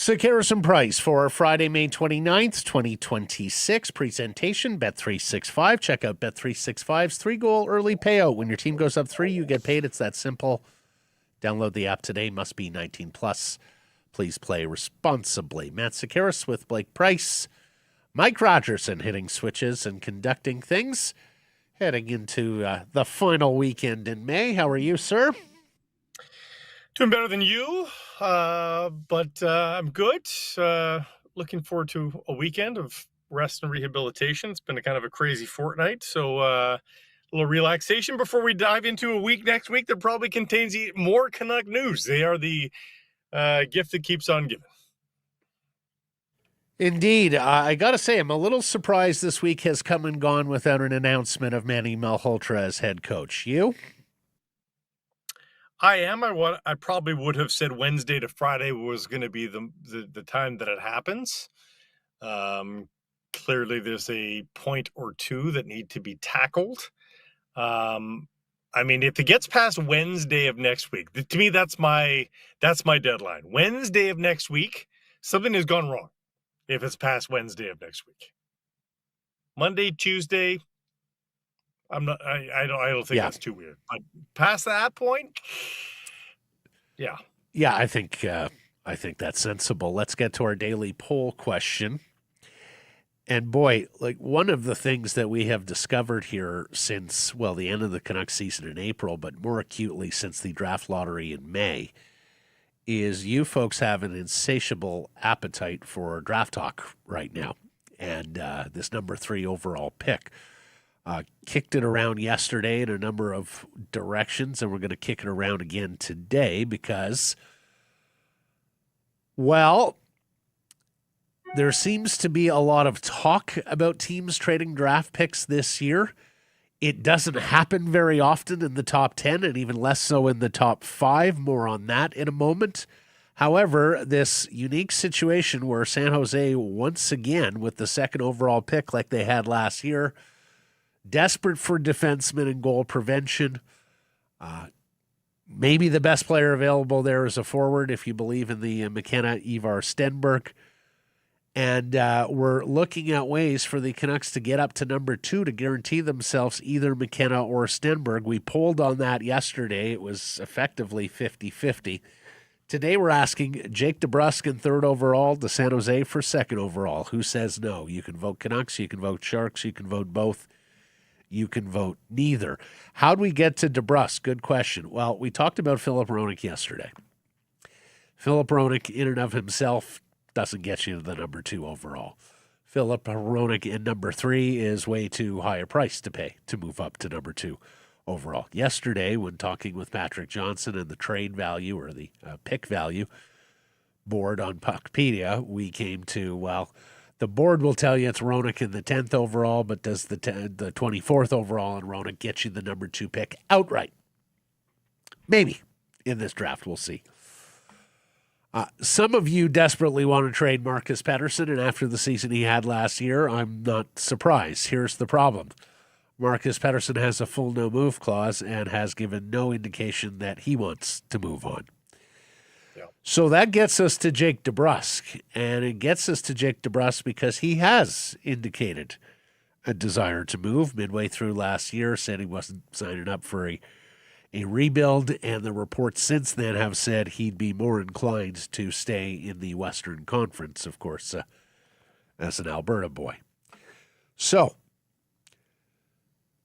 Sekeres and Price for Friday, May 29th, 2026. Presentation, Bet365. Check out Bet365's 3-goal early payout. When your team goes up 3, you get paid. It's that simple. Download the app today. Must be 19 plus. Please play responsibly. Matt Sekeres with Blake Price. Mike Rogerson hitting switches and conducting things. Heading into the final weekend in May. How are you, sir? Doing better than you, but I'm good. Looking forward to a weekend of rest and rehabilitation. It's been a kind of a crazy fortnight, so a little relaxation before we dive into a week next week that probably contains more Canuck news. They are the gift that keeps on giving. Indeed. I got to say, I'm a little surprised this week has come and gone without an announcement of Manny Malhotra as head coach. You? I am. I probably would have said Wednesday to Friday was going to be the time that it happens. Clearly, there's a point or two that need to be tackled. I mean, if it gets past Wednesday of next week, to me, that's my deadline. Wednesday of next week, something has gone wrong. If it's past Wednesday of next week, Monday, Tuesday. I don't think that's too weird. But past that point, yeah. Yeah, I think that's sensible. Let's get to our daily poll question. And boy, like one of the things that we have discovered here since, well, the end of the Canucks season in April, but more acutely since the draft lottery in May, is you folks have an insatiable appetite for draft talk right now. And this number 3 overall pick. Kicked it around yesterday in a number of directions, and we're going to kick it around again today because, well, there seems to be a lot of talk about teams trading draft picks this year. It doesn't happen very often in the top 10 and even less so in the top 5. More on that in a moment. However, this unique situation where San Jose, once again, with the second overall pick like they had last year, desperate for defensemen and goal prevention. Maybe the best player available there is a forward, if you believe in the McKenna Ivar Stenberg. And we're looking at ways for the Canucks to get up to number 2 to guarantee themselves either McKenna or Stenberg. We polled on that yesterday. It was effectively 50-50. Today we're asking Jake DeBrusk in 3rd overall to San Jose for 2nd overall. Who says no? You can vote Canucks, you can vote Sharks, you can vote both. You can vote neither. How'd we get to DeBrusk? Good question. Well, we talked about Filip Hronek yesterday. Filip Hronek in and of himself doesn't get you to the number 2 overall. Filip Hronek in number 3 is way too high a price to pay to move up to number 2 overall. Yesterday, when talking with Patrick Johnson and the trade value or the pick value board on Puckpedia, we came to, well, the board will tell you it's Hronek in the 10th overall, but does the 24th overall and Hronek get you the number 2 pick outright? Maybe in this draft, we'll see. Some of you desperately want to trade Marcus Pettersson, and after the season he had last year, I'm not surprised. Here's the problem. Marcus Pettersson has a full no-move clause and has given no indication that he wants to move on. So that gets us to Jake DeBrusk, and it gets us to Jake DeBrusk because he has indicated a desire to move midway through last year, said he wasn't signing up for a rebuild, and the reports since then have said he'd be more inclined to stay in the Western Conference, of course, as an Alberta boy. So,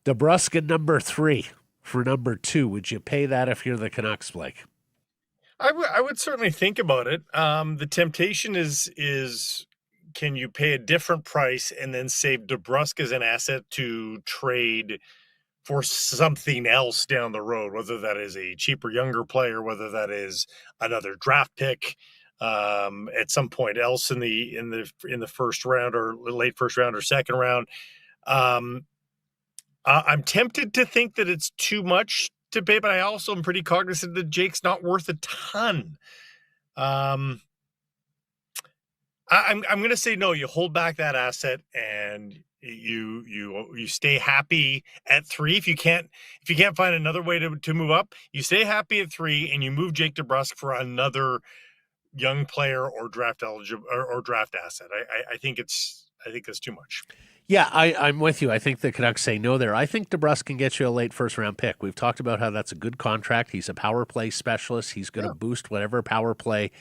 DeBrusk at number 3 for number 2. Would you pay that if you're the Canucks, Blake? I would certainly think about it. The temptation is can you pay a different price and then save DeBrusk as an asset to trade for something else down the road, whether that is a cheaper, younger player, whether that is another draft pick at some point else in the first round or late first round or second round. Um, I'm tempted to think that it's too much to pay, but I also am pretty cognizant that Jake's not worth a ton. I'm going to say no. You hold back that asset and you stay happy at 3. If you can't find another way to move up, you stay happy at 3 and you move Jake DeBrusk for another young player or draft eligible or draft asset. I think that's too much. Yeah, I'm with you. I think the Canucks say no there. I think DeBrusk can get you a late first-round pick. We've talked about how that's a good contract. He's a power play specialist. He's going to boost whatever power play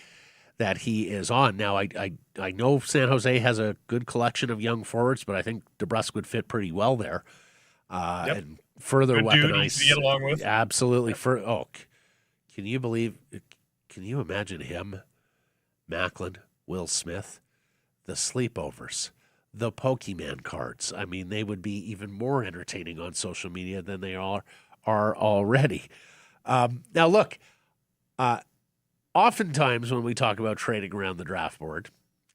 that he is on. Now, I know San Jose has a good collection of young forwards, but I think DeBrusk would fit pretty well there. And further good weaponize. Dude, easy to get along with. Absolutely. Can you imagine him, Macklin, Will Smith, the sleepovers, the Pokemon cards? I mean, they would be even more entertaining on social media than they are already. Now, look, oftentimes when we talk about trading around the draft board,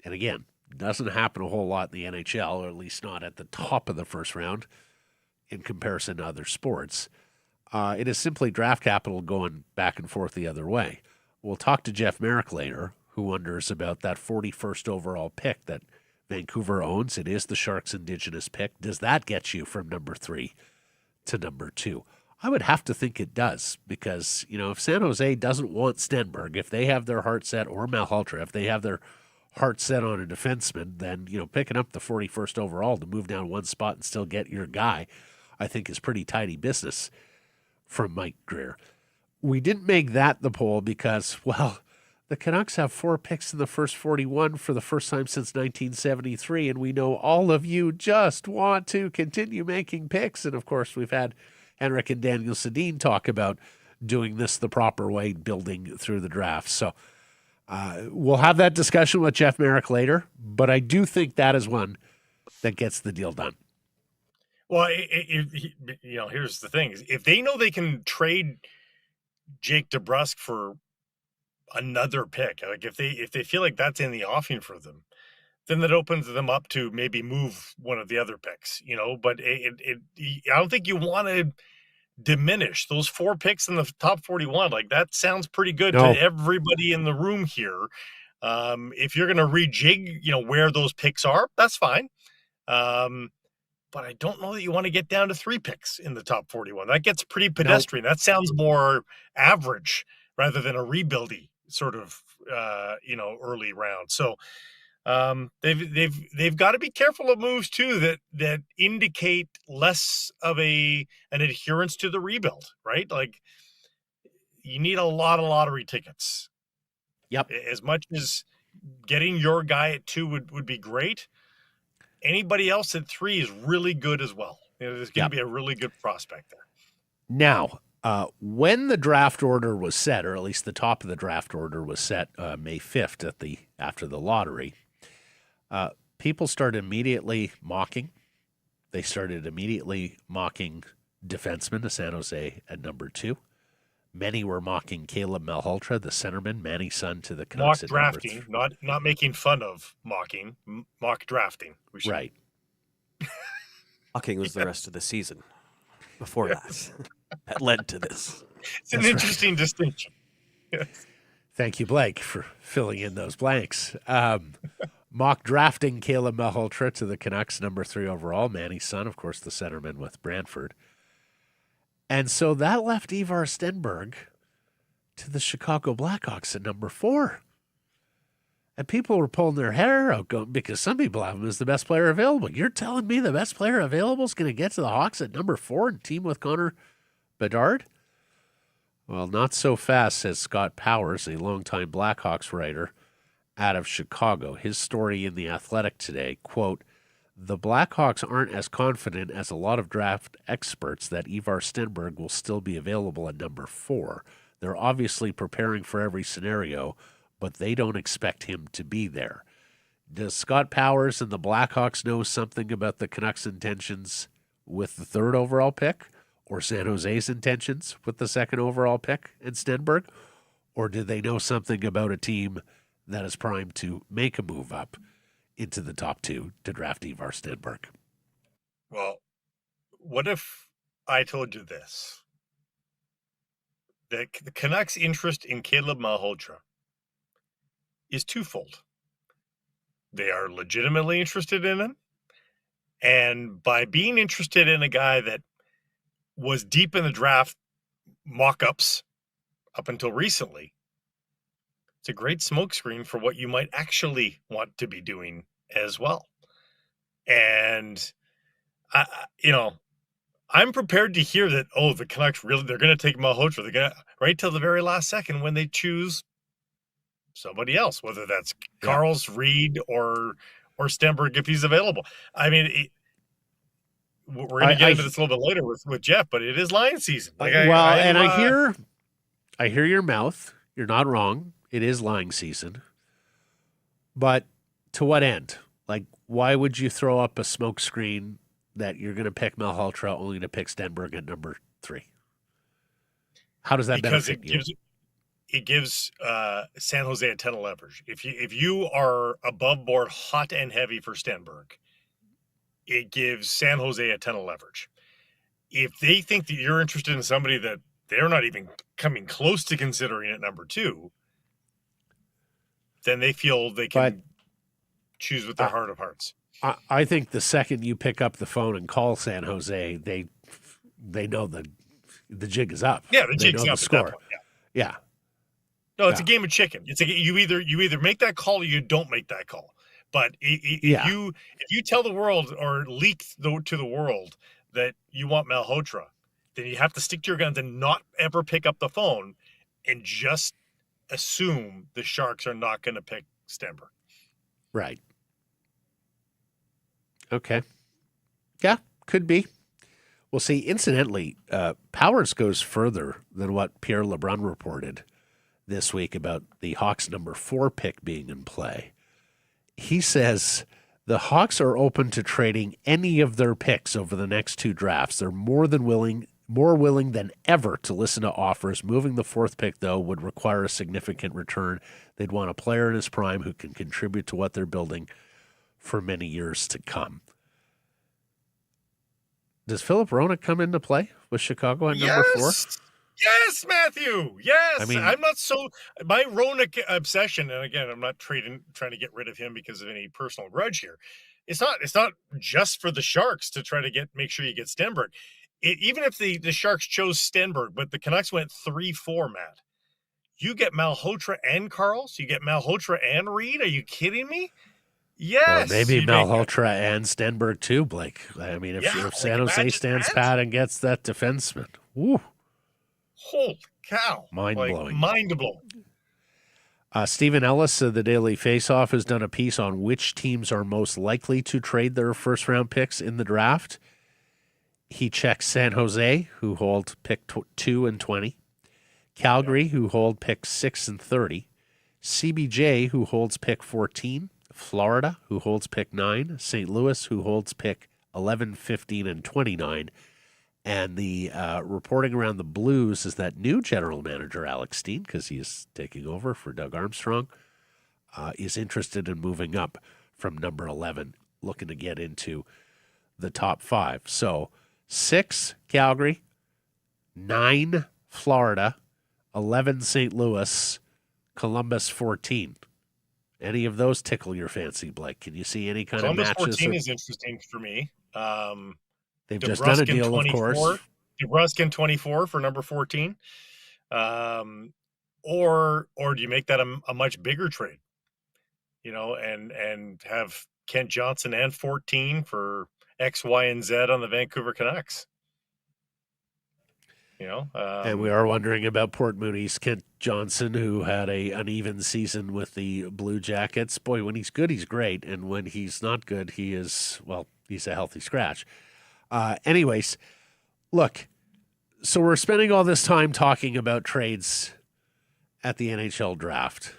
and again, it doesn't happen a whole lot in the NHL, or at least not at the top of the first round in comparison to other sports, it is simply draft capital going back and forth the other way. We'll talk to Jeff Marek later, who wonders about that 41st overall pick that Vancouver owns. It is the Sharks' indigenous pick. Does that get you from number 3 to number 2? I would have to think it does, because, if San Jose doesn't want Stenberg, if they have their heart set, or Malhotra, if they have their heart set on a defenseman, then, picking up the 41st overall to move down one spot and still get your guy, I think is pretty tidy business from Mike Greer. We didn't make that the poll because, the Canucks have 4 picks in the first 41 for the first time since 1973, and we know all of you just want to continue making picks. And, of course, we've had Henrik and Daniel Sedin talk about doing this the proper way, building through the draft. So we'll have that discussion with Jeff Marek later, but I do think that is one that gets the deal done. Well, here's the thing. If they know they can trade Jake DeBrusk for another pick, like if they feel like that's in the offing for them, then that opens them up to maybe move one of the other picks, but I don't think you want to diminish those 4 picks in the top 41. Like, that sounds pretty good to everybody in the room here. If you're going to rejig, where those picks are, that's fine. But I don't know that you want to get down to 3 picks in the top 41. That gets pretty pedestrian. That sounds more average rather than a rebuildy sort of, early round. So they've got to be careful of moves too that indicate less of an adherence to the rebuild, right? Like, you need a lot of lottery tickets. Yep. As much as getting your guy at 2 would be great, anybody else at 3 is really good as well. There's going to be a really good prospect there. Now, when the draft order was set, or at least the top of the draft order was set May 5th after the lottery, people started immediately mocking. They started immediately mocking defensemen to San Jose at number 2. Many were mocking Caleb Malhotra, the centerman, Manny's son, to the Canucks. Mock drafting, not making fun of mocking, mock drafting. Right. Mocking was the rest of the season before that. That led to this. It's an interesting distinction. Yes. Thank you, Blake, for filling in those blanks. Mock drafting Caleb Malhotra to the Canucks, number 3 overall. Manny's son, of course, the centerman with Brantford. And so that left Ivar Stenberg to the Chicago Blackhawks at number 4. And people were pulling their hair out because some people have him as the best player available. You're telling me the best player available is going to get to the Hawks at number 4 and team with Connor Bedard? Well, not so fast, says Scott Powers, a longtime Blackhawks writer out of Chicago. His story in The Athletic today, quote, "The Blackhawks aren't as confident as a lot of draft experts that Ivar Stenberg will still be available at number 4. They're obviously preparing for every scenario, but they don't expect him to be there." Does Scott Powers and the Blackhawks know something about the Canucks' intentions with the 3rd overall pick, or San Jose's intentions with the 2nd overall pick and Stenberg? Or did they know something about a team that is primed to make a move up into the top 2 to draft Ivar Stenberg? Well, what if I told you this? The Canucks' interest in Caleb Malhotra is twofold. They are legitimately interested in him, and by being interested in a guy that was deep in the draft mock-ups up until recently, it's a great smokescreen for what you might actually want to be doing as well. And I'm prepared to hear that, the Canucks they're going to take Malhotra. They're going to right till the very last second when they choose somebody else, whether that's Carl's, Reed, or Stenberg if he's available. I mean, we're going to get into this a little bit later with Jeff, but it is line season. I hear your mouth. You're not wrong. It is lying season. But to what end? Like, why would you throw up a smoke screen that you're going to pick Malhotra only to pick Stenberg at number 3? How does that benefit you? It gives San Jose a ton of leverage. If you are above board hot and heavy for Stenberg, it gives San Jose a ton of leverage. If they think that you're interested in somebody that they're not even coming close to considering at number 2, then they feel they can choose with their heart of hearts. I think the second you pick up the phone and call San Jose, they know the jig is up. Yeah, the jig's up at that point. Yeah. No, it's a game of chicken. It's you either make that call or you don't make that call. But if you tell the world or leak to the world that you want Malhotra, then you have to stick to your guns and not ever pick up the phone and just assume the Sharks are not going to pick Stenberg. Right. Okay. Yeah, could be. Well, see, incidentally, Powers goes further than what Pierre LeBrun reported this week about the Hawks' number 4 pick being in play. He says the Hawks are open to trading any of their picks over the next 2 drafts. They're more willing than ever to listen to offers. Moving the 4th pick, though, would require a significant return. They'd want a player in his prime who can contribute to what they're building for many years to come. Does Philip Roenick come into play with Chicago at number 4? Yes, Matthew. Yes. I mean, I'm not my Roenick obsession, and again, I'm not trying to get rid of him because of any personal grudge here. It's not just for the Sharks to try to make sure you get Stenberg. Even if the Sharks chose Stenberg, but the Canucks went 3-4, Matt, you get Malhotra and Carls, you get Malhotra and Reed. Are you kidding me? Yes. Or maybe Malhotra and Stenberg too, Blake. I mean, if San Jose stands pat and gets that defenseman, woo. Holy cow. Mind-blowing. Mind-blowing. Stephen Ellis of the Daily Faceoff has done a piece on which teams are most likely to trade their first-round picks in the draft. He checks San Jose, who hold pick 2 and 20. Calgary, who hold pick 6 and 30. CBJ, who holds pick 14. Florida, who holds pick 9. St. Louis, who holds pick 11, 15, and 29. And the reporting around the Blues is that new general manager Alex Steen, because he is taking over for Doug Armstrong, is interested in moving up from number 11, looking to get into the top 5. So 6, Calgary, 9, Florida, 11, St. Louis, Columbus, 14. Any of those tickle your fancy, Blake? Can you see any kind Columbus of matches? 14 is interesting for me. They've just done a deal, 24, of course. DeBruskin 24 for number 14. Or do you make that a much bigger trade? And have Kent Johnson and 14 for X, Y, and Z on the Vancouver Canucks. And we are wondering about Port Mooney's Kent Johnson, who had an uneven season with the Blue Jackets. Boy, when he's good, he's great. And when he's not good, he's a healthy scratch. Anyways, look, so we're spending all this time talking about trades at the NHL draft.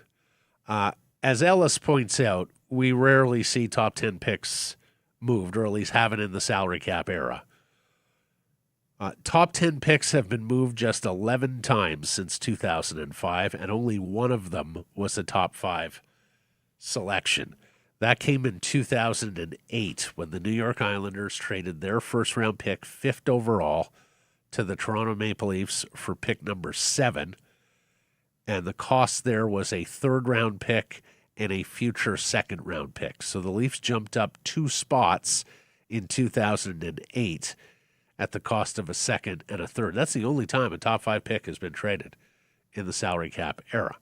As Ellis points out, we rarely see top 10 picks moved, or at least haven't in the salary cap era. Top 10 picks have been moved just 11 times since 2005, and only one of them was a top 5 selection. That came in 2008 when the New York Islanders traded their first-round pick, 5th overall, to the Toronto Maple Leafs for pick number 7. And the cost there was a 3rd-round pick and a future 2nd-round pick. So the Leafs jumped up 2 spots in 2008 at the cost of a 2nd and a 3rd. That's the only time a top 5 pick has been traded in the salary cap era.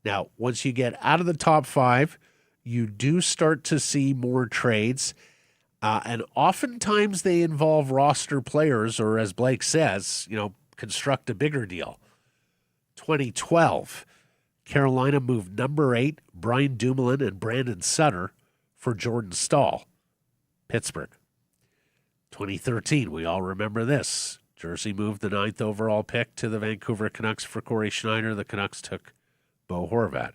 Now, once you get out of the top 5, you do start to see more trades, and oftentimes they involve roster players, or as Blake says, construct a bigger deal. 2012, Carolina moved number 8, Brian Dumoulin and Brandon Sutter for Jordan Staal, Pittsburgh. 2013, we all remember this. Jersey moved the 9th overall pick to the Vancouver Canucks for Corey Schneider. The Canucks took Bo Horvat.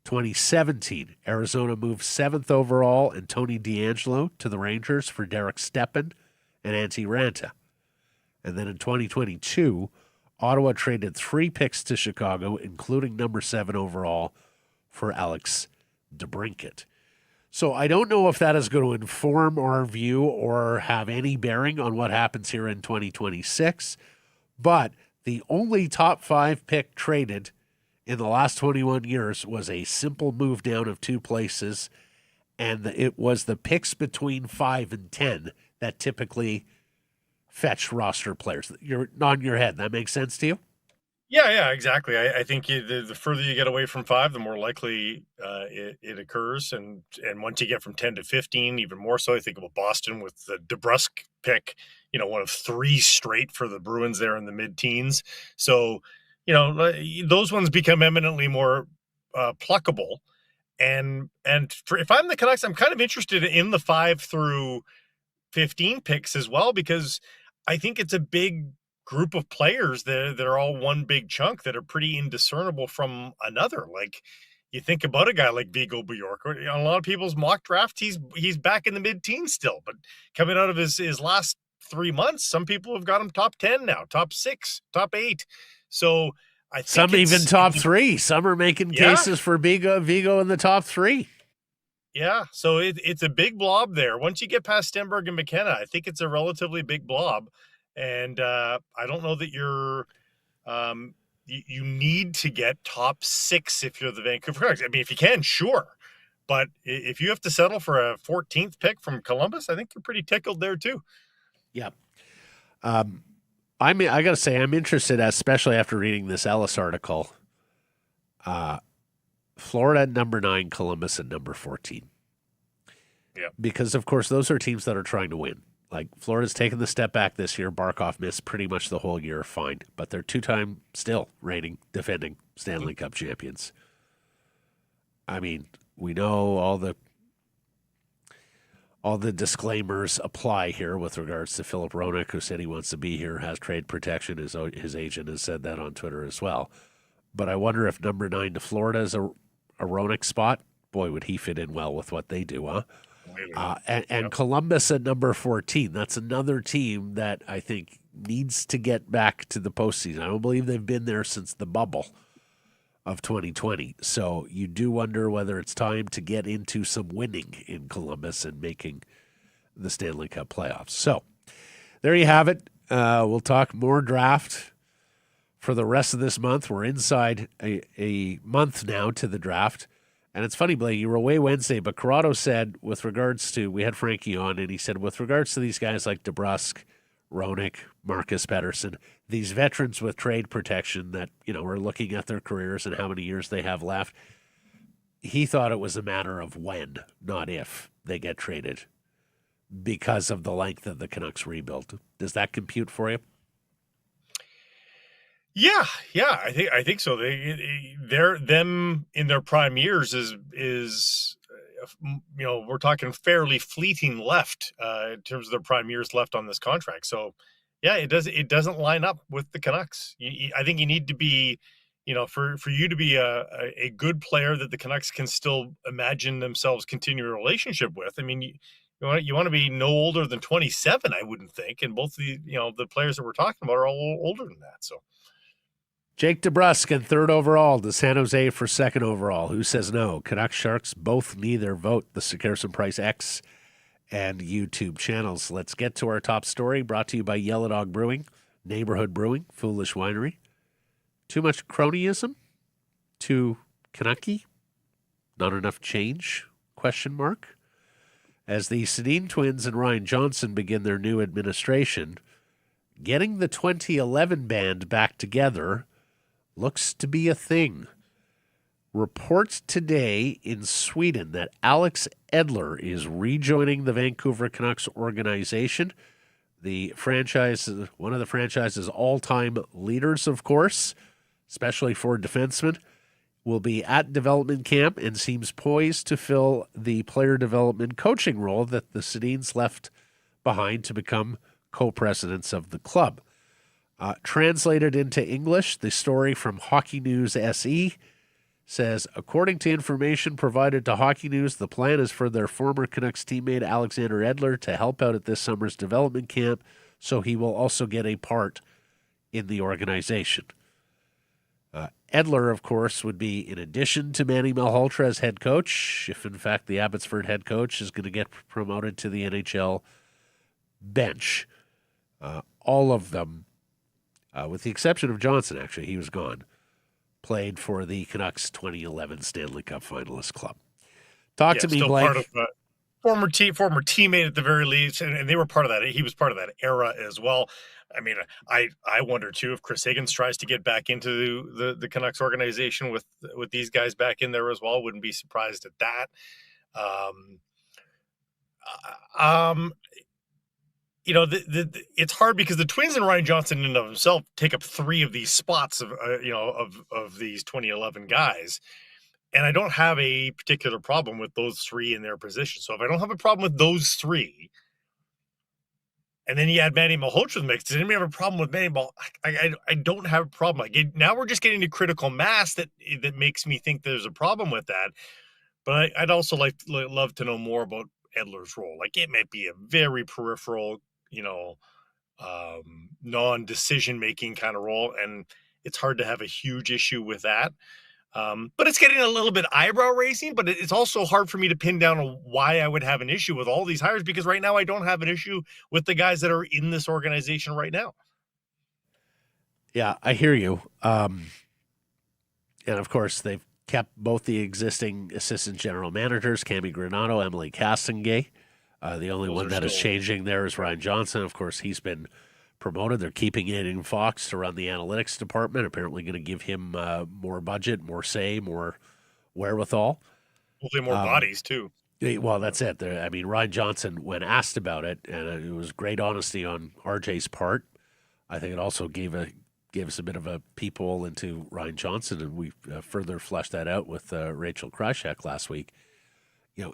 2017, Arizona moved 7th overall and Tony DeAngelo to the Rangers for Derek Stepan and Antti Ranta. And then in 2022, Ottawa traded 3 picks to Chicago, including number 7 overall for Alex DeBrincat. So I don't know if that is going to inform our view or have any bearing on what happens here in 2026, but the only top 5 pick traded in the last 21 years was a simple move down of 2 places, and it was the picks between 5 and 10 that typically fetch roster players. You're nodding your head. That makes sense to you? Yeah, exactly. I think the further you get away from 5, the more likely it occurs. And once you get from 10 to 15, even more so. I think about Boston with the DeBrusk pick, one of 3 straight for the Bruins there in the mid-teens. So, those ones become eminently more pluckable. And if I'm the Canucks, I'm kind of interested in the 5 through 15 picks as well, because I think it's a big group of players that are all one big chunk that are pretty indiscernible from another. Like, you think about a guy like Vigo Bjork, on a lot of people's mock draft, he's back in the mid-teens still, but coming out of his last 3 months, some people have got him top 10 now, top 6, top 8. So I think some even top 3. Some are making cases for Vigo in the top 3. Yeah, so it's a big blob there. Once you get past Stenberg and McKenna, I think it's a relatively big blob. And I don't know that you're you need to get top 6 if you're the Vancouver Canucks. I mean, if you can, sure. But if you have to settle for a 14th pick from Columbus, I think you're pretty tickled there too. Yeah. I got to say, I'm interested, especially after reading this Ellis article. Florida at number 9, Columbus at number 14. Yeah. Because, of course, those are teams that are trying to win. Like, Florida's taken the step back this year. Barkov missed pretty much the whole year, fine. But they're 2-time still reigning, defending Stanley Cup champions. I mean, we know all the disclaimers apply here with regards to Philip Roenick, who said he wants to be here, has trade protection. His agent has said that on Twitter as well. But I wonder if number 9 to Florida is a Roenick spot. Boy, would he fit in well with what they do, huh? And Columbus at number 14. That's another team that I think needs to get back to the postseason. I don't believe they've been there since the bubble of 2020. So you do wonder whether it's time to get into some winning in Columbus and making the Stanley Cup playoffs. So there you have it. We'll talk more draft for the rest of this month. We're inside a month now to the draft. And it's funny, Blake, you were away Wednesday, but Corrado said with regards to, we had Frankie on, and he said with regards to these guys like DeBrusk, Roenick, Marcus Pettersson, these veterans with trade protection that, are looking at their careers and how many years they have left, he thought it was a matter of when, not if, they get traded because of the length of the Canucks rebuild. Does that compute for you? Yeah, I think so. They're them in their prime years is we're talking fairly fleeting left in terms of their prime years left on this contract. So yeah, it doesn't line up with the Canucks. I think you need to be, for you to be a good player that the Canucks can still imagine themselves continue a relationship with. I mean, you want to be no older than 27, I wouldn't think, and both the players that we're talking about are all older than that. So. Jake DeBrusk third overall to San Jose for second overall. Who says no? Canucks Sharks both neither vote. The Sekerson Price X and YouTube channels. Let's get to our top story, brought to you by Yellow Dog Brewing, Neighborhood Brewing, Foolish Winery. Too much cronyism? Too Canucky? Not enough change? Question mark. As the Sedin twins and Ryan Johnson begin their new administration, getting the 2011 band back together looks to be a thing. Reports today in Sweden that Alex Edler is rejoining the Vancouver Canucks organization. The franchise, one of the franchise's all-time leaders, of course, especially for defensemen, will be at development camp and seems poised to fill the player development coaching role that the Sedins left behind to become co-presidents of the club. Translated into English, the story from Hockey News SE says, according to information provided to Hockey News, the plan is for their former Canucks teammate Alexander Edler to help out at this summer's development camp, so he will also get a part in the organization. Edler, of course, would be in addition to Manny Malhotra as head coach, if in fact the Abbotsford head coach is going to get promoted to the NHL bench. All of them, with the exception of Johnson, actually, he was gone, played for the Canucks 2011 Stanley Cup finalist club. Talk to me, still Blake. Part of former teammate at the very least, and they were part of that. He was part of that era as well. I mean, I wonder too if Chris Higgins tries to get back into the Canucks organization with these guys back in there as well. Wouldn't be surprised at that. You know, it's hard because the Twins and Ryan Johnson in and of himself take up three of these spots of of these 2011 guys. And I don't have a particular problem with those three in their position. So if I don't have a problem with those three, and then you add Manny Malhotra to the mix, does anybody have a problem with Manny Malhotra? I don't have a problem. Now we're just getting to critical mass that makes me think there's a problem with that. But I'd also love to know more about Edler's role. Like, it might be a very peripheral, non-decision making kind of role, and it's hard to have a huge issue with that. But it's getting a little bit eyebrow raising, but it's also hard for me to pin down why I would have an issue with all these hires, because right now I don't have an issue with the guys that are in this organization right now. Yeah, I hear you. And of course, they've kept both the existing assistant general managers, Cami Granato, Emily Castengay. The only one that is changing there is Ryan Johnson. Of course, he's been promoted. They're keeping Aiden Fox to run the analytics department, apparently going to give him more budget, more say, more wherewithal. Hopefully more bodies, too. Well, that's it. I mean, Ryan Johnson, when asked about it, and it was great honesty on RJ's part, I think it also gave us a bit of a peephole into Ryan Johnson, and we further fleshed that out with Rachel Krychek last week.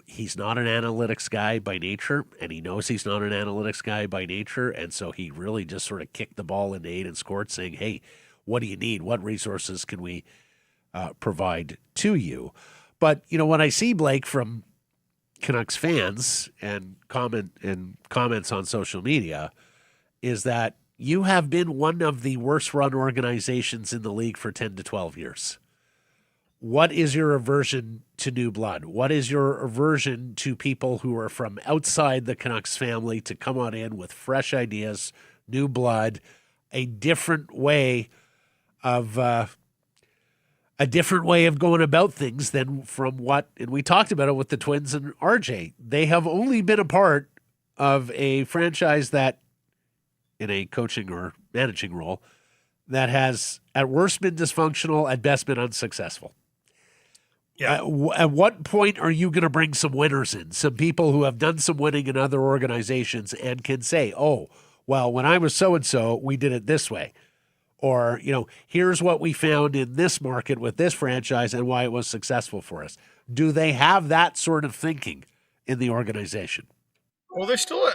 He's not an analytics guy by nature, and he knows he's not an analytics guy by nature, and so he really just sort of kicked the ball into Aiden's court saying, hey, what do you need? What resources can we provide to you? But, when I see, Blake, from Canucks fans and comments on social media, is that you have been one of the worst-run organizations in the league for 10 to 12 years. What is your aversion to new blood? What is your aversion to people who are from outside the Canucks family to come on in with fresh ideas, new blood, a different way of going about things than from what, and we talked about it with the Twins and RJ. They have only been a part of a franchise that, in a coaching or managing role, that has at worst been dysfunctional, at best been unsuccessful. Yeah. At what point are you going to bring some winners in, some people who have done some winning in other organizations and can say, oh, well, when I was so-and-so, we did it this way. Or, here's what we found in this market with this franchise and why it was successful for us. Do they have that sort of thinking in the organization? Well, there's still,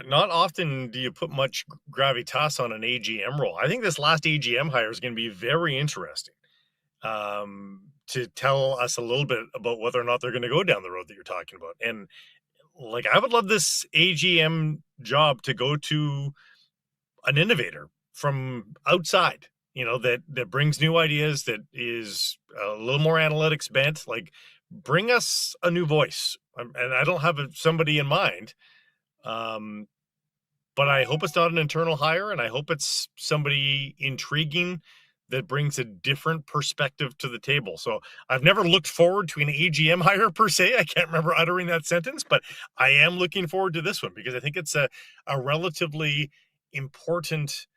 not often do you put much gravitas on an AGM role. I think this last AGM hire is going to be very interesting. To tell us a little bit about whether or not they're going to go down the road that you're talking about. And I would love this AGM job to go to an innovator from outside, that brings new ideas, that is a little more analytics bent. Like, bring us a new voice. And I don't have somebody in mind, but I hope it's not an internal hire, and I hope it's somebody intriguing that brings a different perspective to the table. So I've never looked forward to an AGM hire per se. I can't remember uttering that sentence, but I am looking forward to this one because I think it's a relatively important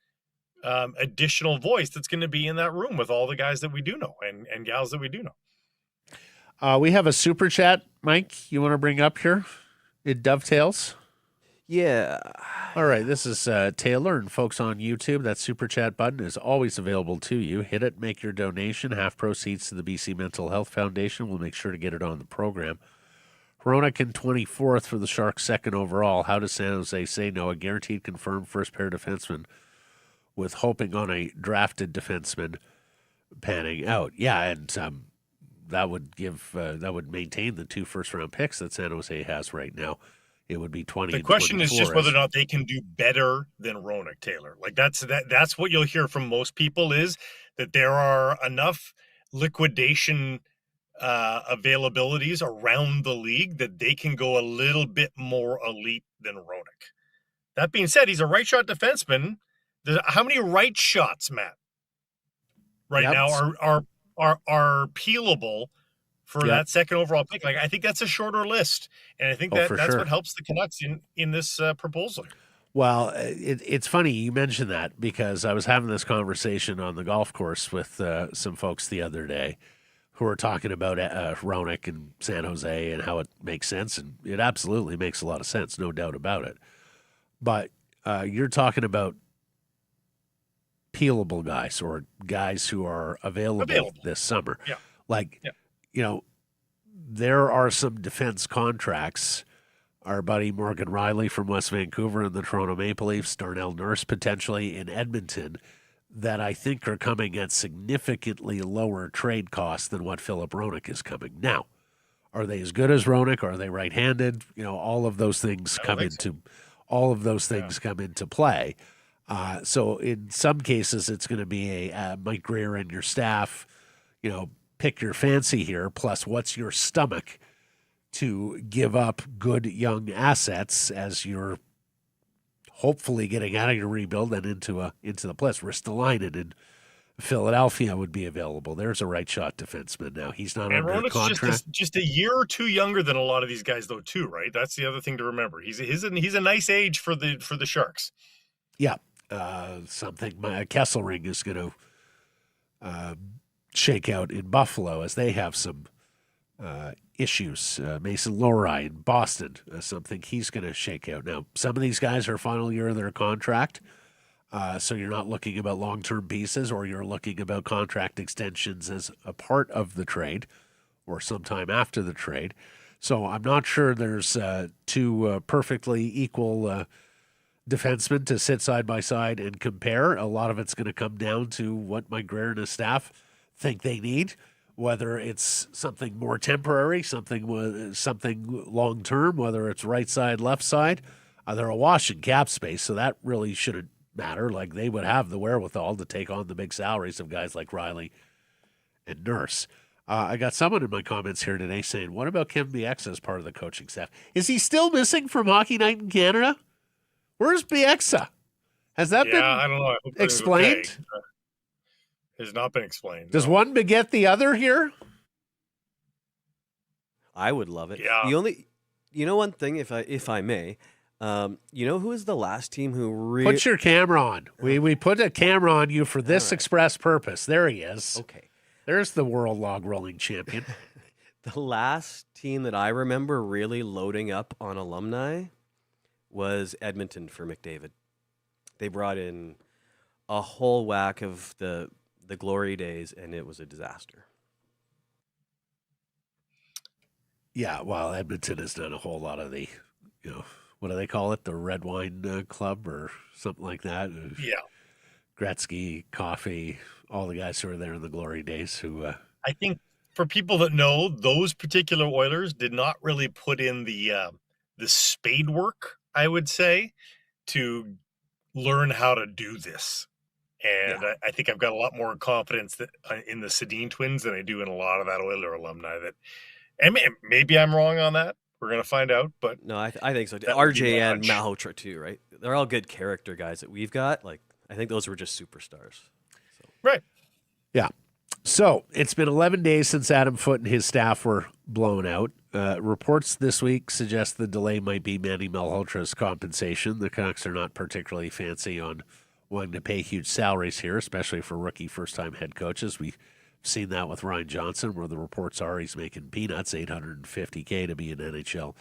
additional voice that's going to be in that room with all the guys that we do know and gals that we do know. We have a super chat, Mike, you want to bring up here? It dovetails. Yeah. All right, this is Taylor, and folks on YouTube, that super chat button is always available to you. Hit it, make your donation. Half proceeds to the BC Mental Health Foundation. We'll make sure to get it on the program. Hronek 24th for the Sharks, second overall. How does San Jose say no? A guaranteed confirmed first pair defenseman with hoping on a drafted defenseman panning out. Yeah, and that would maintain the 2 first-round picks that San Jose has right now. It would be 20. The question is just whether or not they can do better than Hronek, Taylor. Like that's what you'll hear from most people, is that there are enough liquidation availabilities around the league that they can go a little bit more elite than Hronek. That being said, he's a right shot defenseman. How many right shots, Matt, now are peelable for that second overall pick? Like, I think that's a shorter list, and I think that's sure what helps the Canucks in this proposal. Well, it's funny you mentioned that because I was having this conversation on the golf course with some folks the other day who were talking about Hronek and San Jose and how it makes sense, and it absolutely makes a lot of sense, no doubt about it. But you're talking about peelable guys or guys who are available this summer. Yeah. There are some defense contracts. Our buddy Morgan Riley from West Vancouver and the Toronto Maple Leafs, Darnell Nurse potentially in Edmonton, that I think are coming at significantly lower trade costs than what Philip Hronek is coming. Now, are they as good as Hronek? Are they right-handed? All of those things come into play. So in some cases, it's going to be a Mike Greer and your staff, pick your fancy here, plus what's your stomach to give up good young assets as you're hopefully getting out of your rebuild and into the plus. Ristolainen in Philadelphia would be available. There's a right shot defenseman now. He's not under contract. Just a year or two younger than a lot of these guys, though, too, right? That's the other thing to remember. He's a nice age for the Sharks. Yeah, something Kesselring is going to shake out in Buffalo as they have some issues. Mason Lohrei in Boston, something he's going to shake out. Now, some of these guys are final year of their contract, so you're not looking about long-term pieces, or you're looking about contract extensions as a part of the trade or sometime after the trade. So I'm not sure there's two perfectly equal defensemen to sit side by side and compare. A lot of it's going to come down to what Mike Greer and his staff think they need, whether it's something more temporary, something long-term, whether it's right side, left side. They're awash in cap space, so that really shouldn't matter. Like, they would have the wherewithal to take on the big salaries of guys like Riley and Nurse. I got someone in my comments here today saying, what about Kevin Bieksa as part of the coaching staff? Is he still missing from Hockey Night in Canada? Where's Bieksa? Has that been I don't know. explained? Okay. Has not been explained. Does one beget the other here? I would love it. Yeah. One thing, if I may, who is the last team who put your camera on? We put a camera on you for this express purpose. There he is. Okay. There's the world log rolling champion. The last team that I remember really loading up on alumni was Edmonton for McDavid. They brought in a whole whack of the glory days, and it was a disaster. Yeah, well, Edmonton has done a whole lot of the, what do they call it? The Red Wine Club or something like that. Yeah. Gretzky, Coffey, all the guys who were there in the glory days who... I think for people that know, those particular Oilers did not really put in the spade work, I would say, to learn how to do this. And I think I've got a lot more confidence in the Sedin twins than I do in a lot of that Oiler alumni. And maybe I'm wrong on that. We're going to find out. But No, I think so. that would be RJ my and hunch. Malhotra too, right? They're all good character guys that we've got. Like, I think those were just superstars. Right. Yeah. So it's been 11 days since Adam Foote and his staff were blown out. Reports this week suggest the delay might be Manny Malhotra's compensation. The Canucks are not particularly fancy on wanting to pay huge salaries here, especially for rookie first-time head coaches. We've seen that with Ryan Johnson, where the reports are he's making peanuts, $850K to be an NHL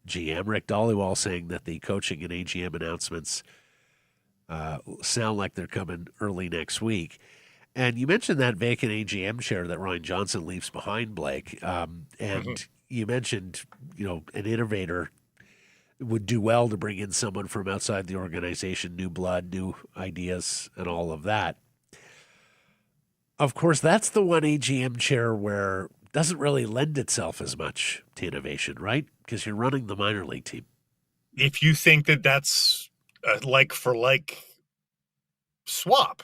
GM. Rick Dhaliwal saying that the coaching and AGM announcements sound like they're coming early next week. And you mentioned that vacant AGM chair that Ryan Johnson leaves behind, Blake. You mentioned, an innovator would do well to bring in someone from outside the organization, new blood, new ideas, and all of that. Of course, that's the one AGM chair where it doesn't really lend itself as much to innovation, right? Because you're running the minor league team. If you think that that's a like for like swap,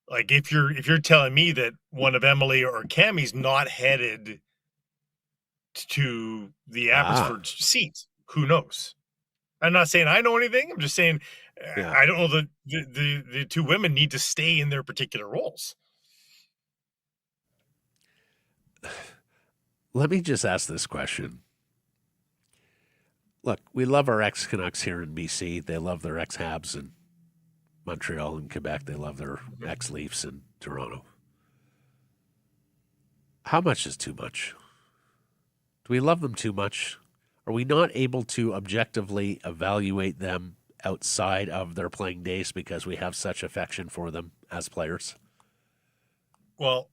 like if you're telling me that one of Emily or Cammie's not headed to the Abbotsford seat, who knows? I'm not saying I know anything. I'm just saying I don't know that the two women need to stay in their particular roles. Let me just ask this question. Look, we love our ex-Canucks here in BC. They love their ex-Habs in Montreal and Quebec. They love their ex-Leafs in Toronto. How much is too much? Do we love them too much? Are we not able to objectively evaluate them outside of their playing days because we have such affection for them as players? Well,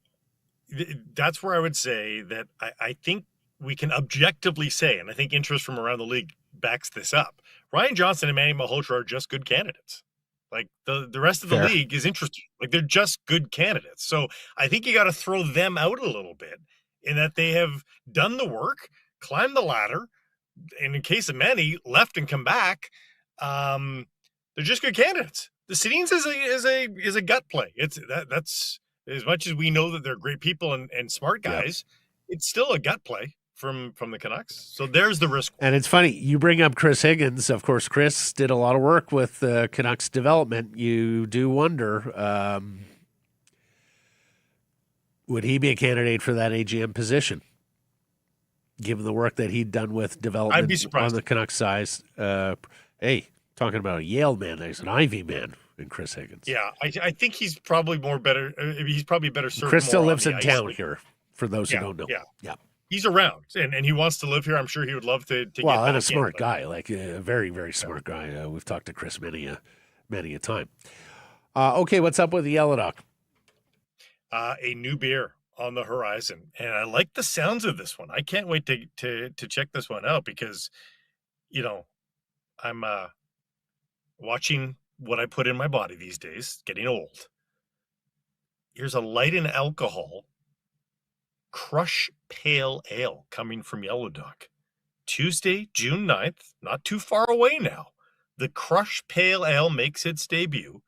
that's where I would say that I think we can objectively say, and I think interest from around the league backs this up, Ryan Johnson and Manny Malhotra are just good candidates. Like the rest of the league is interesting. Like they're just good candidates. So I think you got to throw them out a little bit in that they have done the work, climbed the ladder, and in case of Manny, left and come back. They're just good candidates. The Sedins is a gut play. That's as much as we know that they're great people and smart guys. It's still a gut play from the Canucks. So there's the risk. And it's funny, you bring up Chris Higgins. Of course, Chris did a lot of work with Canucks development. You do wonder, would he be a candidate for that AGM position, given the work that he'd done with development I'd be surprised. on the Canucks size? Hey, talking about a Yale man, there's an Ivy man in Chris Higgins. Yeah, I think he's probably better. He's probably better served. Chris still lives in ice. town here, for those who don't know. Yeah. He's around, and he wants to live here. I'm sure he would love to get and a back smart in, guy, like a very, very smart guy. We've talked to Chris many a time. Okay, what's up with the Yellow Duck? A new beer on the horizon, and I like the sounds of this one. I can't wait to check this one out because, I'm watching what I put in my body these days, getting old. Here's a light in alcohol Crush Pale Ale coming from Yellow Duck. Tuesday, June 9th, not too far away now. The Crush Pale Ale makes its debut.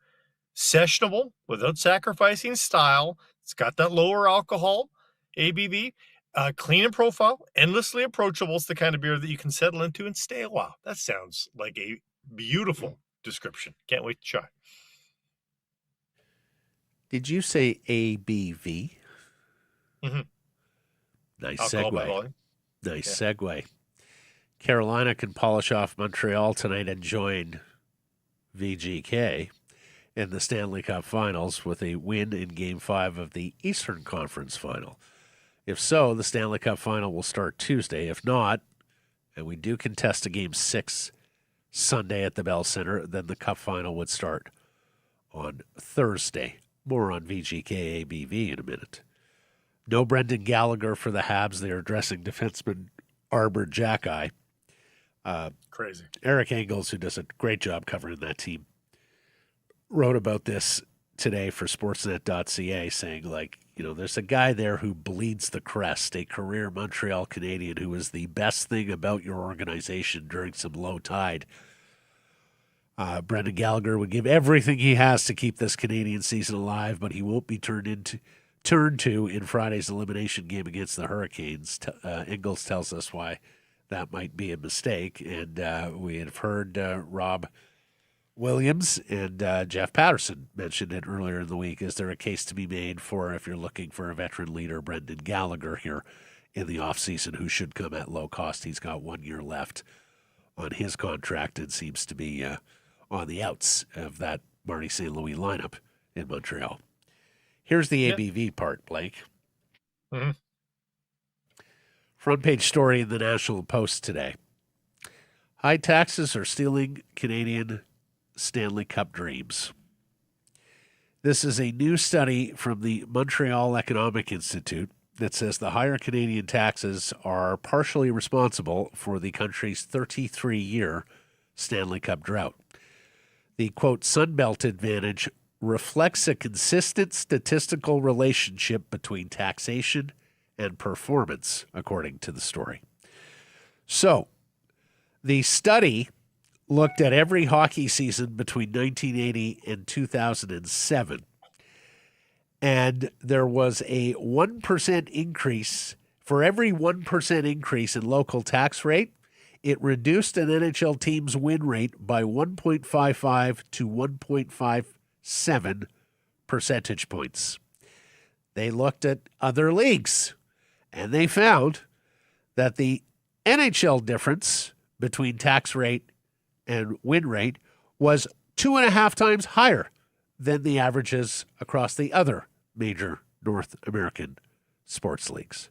Sessionable without sacrificing style. It's got that lower alcohol ABV. Clean in profile, endlessly approachable. It's the kind of beer that you can settle into and stay a while. That sounds like a beautiful description. Can't wait to try. Did you say ABV? Mm-hmm. Nice Alcohol by segue. volume. Nice segue. Carolina can polish off Montreal tonight and join VGK in the Stanley Cup Finals with a win in Game 5 of the Eastern Conference Final. If so, the Stanley Cup Final will start Tuesday. If not, and we do contest a Game 6 Sunday at the Bell Center, then the Cup Final would start on Thursday. More on VGK ABV in a minute. No Brendan Gallagher for the Habs. They are dressing defenseman Arbor Jackeye. Crazy. Eric Engels, who does a great job covering that team, wrote about this today for Sportsnet.ca, saying, there's a guy there who bleeds the crest, a career Montreal Canadian who is the best thing about your organization during some low tide. Brendan Gallagher would give everything he has to keep this Canadian season alive, but he won't be turned to in Friday's elimination game against the Hurricanes. Ingles tells us why that might be a mistake, and we have heard Rob Williams and Jeff Patterson mentioned it earlier in the week. Is there a case to be made for, if you're looking for a veteran leader, Brendan Gallagher here in the offseason, who should come at low cost? He's got 1 year left on his contract and seems to be on the outs of that Marty St. Louis lineup in Montreal. Here's the ABV part, Blake. Mm-hmm. Front page story in the National Post today. High taxes are stealing Canadian Stanley Cup dreams. This is a new study from the Montreal Economic Institute that says the higher Canadian taxes are partially responsible for the country's 33-year Stanley Cup drought. The, quote, Sunbelt advantage reflects a consistent statistical relationship between taxation and performance, according to the story. So, the study looked at every hockey season between 1980 and 2007. And there was a 1% increase. For every 1% increase in local tax rate, it reduced an NHL team's win rate by 1.55 to 1.57 percentage points. They looked at other leagues, and they found that the NHL difference between tax rate and win rate was 2.5 times higher than the averages across the other major North American sports leagues.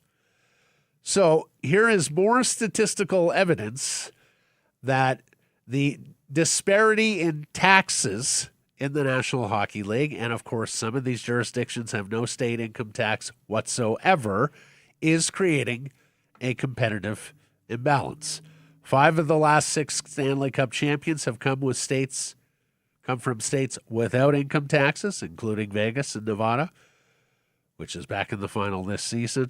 So here is more statistical evidence that the disparity in taxes in the National Hockey League, and of course some of these jurisdictions have no state income tax whatsoever, is creating a competitive imbalance. 5 of the last 6 Stanley Cup champions have come from states without income taxes, including Vegas and Nevada, which is back in the final this season.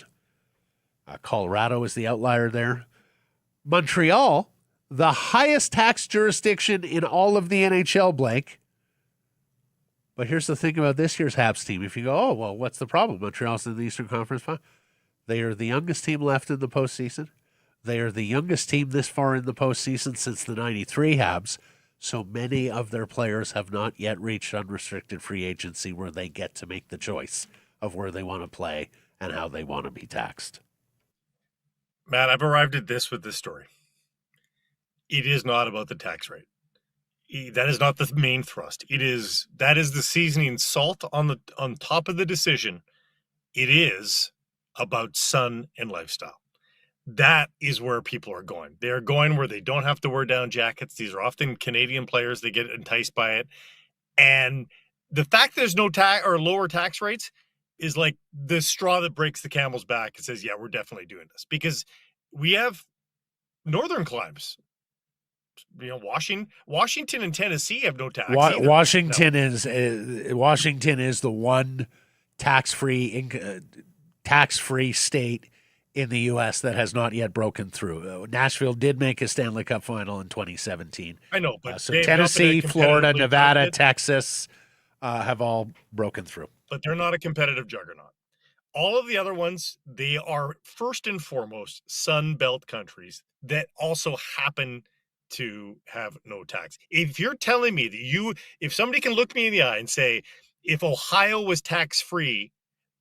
Colorado is the outlier there. Montreal, the highest tax jurisdiction in all of the NHL, Blake. But here's the thing about this year's Habs team. If you go, oh, well, what's the problem? Montreal's in the Eastern Conference Final. They are the youngest team left in the postseason. They are the youngest team this far in the postseason since the 93 Habs. So many of their players have not yet reached unrestricted free agency where they get to make the choice of where they want to play and how they want to be taxed. Matt, I've arrived at this with this story. It is not about the tax rate. That is not the main thrust. That is the seasoning salt on top of the decision. It is about sun and lifestyle. That is where people are going. They are going where they don't have to wear down jackets. These are often Canadian players. They get enticed by it. And the fact there's no tax or lower tax rates is like the straw that breaks the camel's back and says, yeah, we're definitely doing this. Because we have northern climes. You know, Washington and Tennessee have no tax. Washington is the one tax-free state in the U.S. that has not yet broken through. Nashville did make a Stanley Cup final in 2017. I know, but so Tennessee, Florida, Nevada, Texas have all broken through. But they're not a competitive juggernaut. All of the other ones, they are first and foremost Sun Belt countries that also happen to have no tax. If you're telling me that if somebody can look me in the eye and say, if Ohio was tax-free,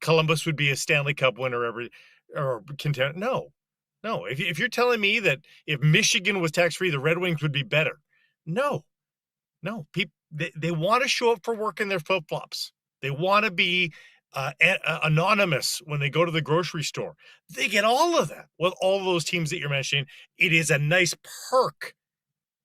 Columbus would be a Stanley Cup winner or contender. No. If you're telling me that if Michigan was tax-free, the Red Wings would be better. No. People, they want to show up for work in their flip-flops. They want to be anonymous when they go to the grocery store. They get all of that with all those teams that you're mentioning. It is a nice perk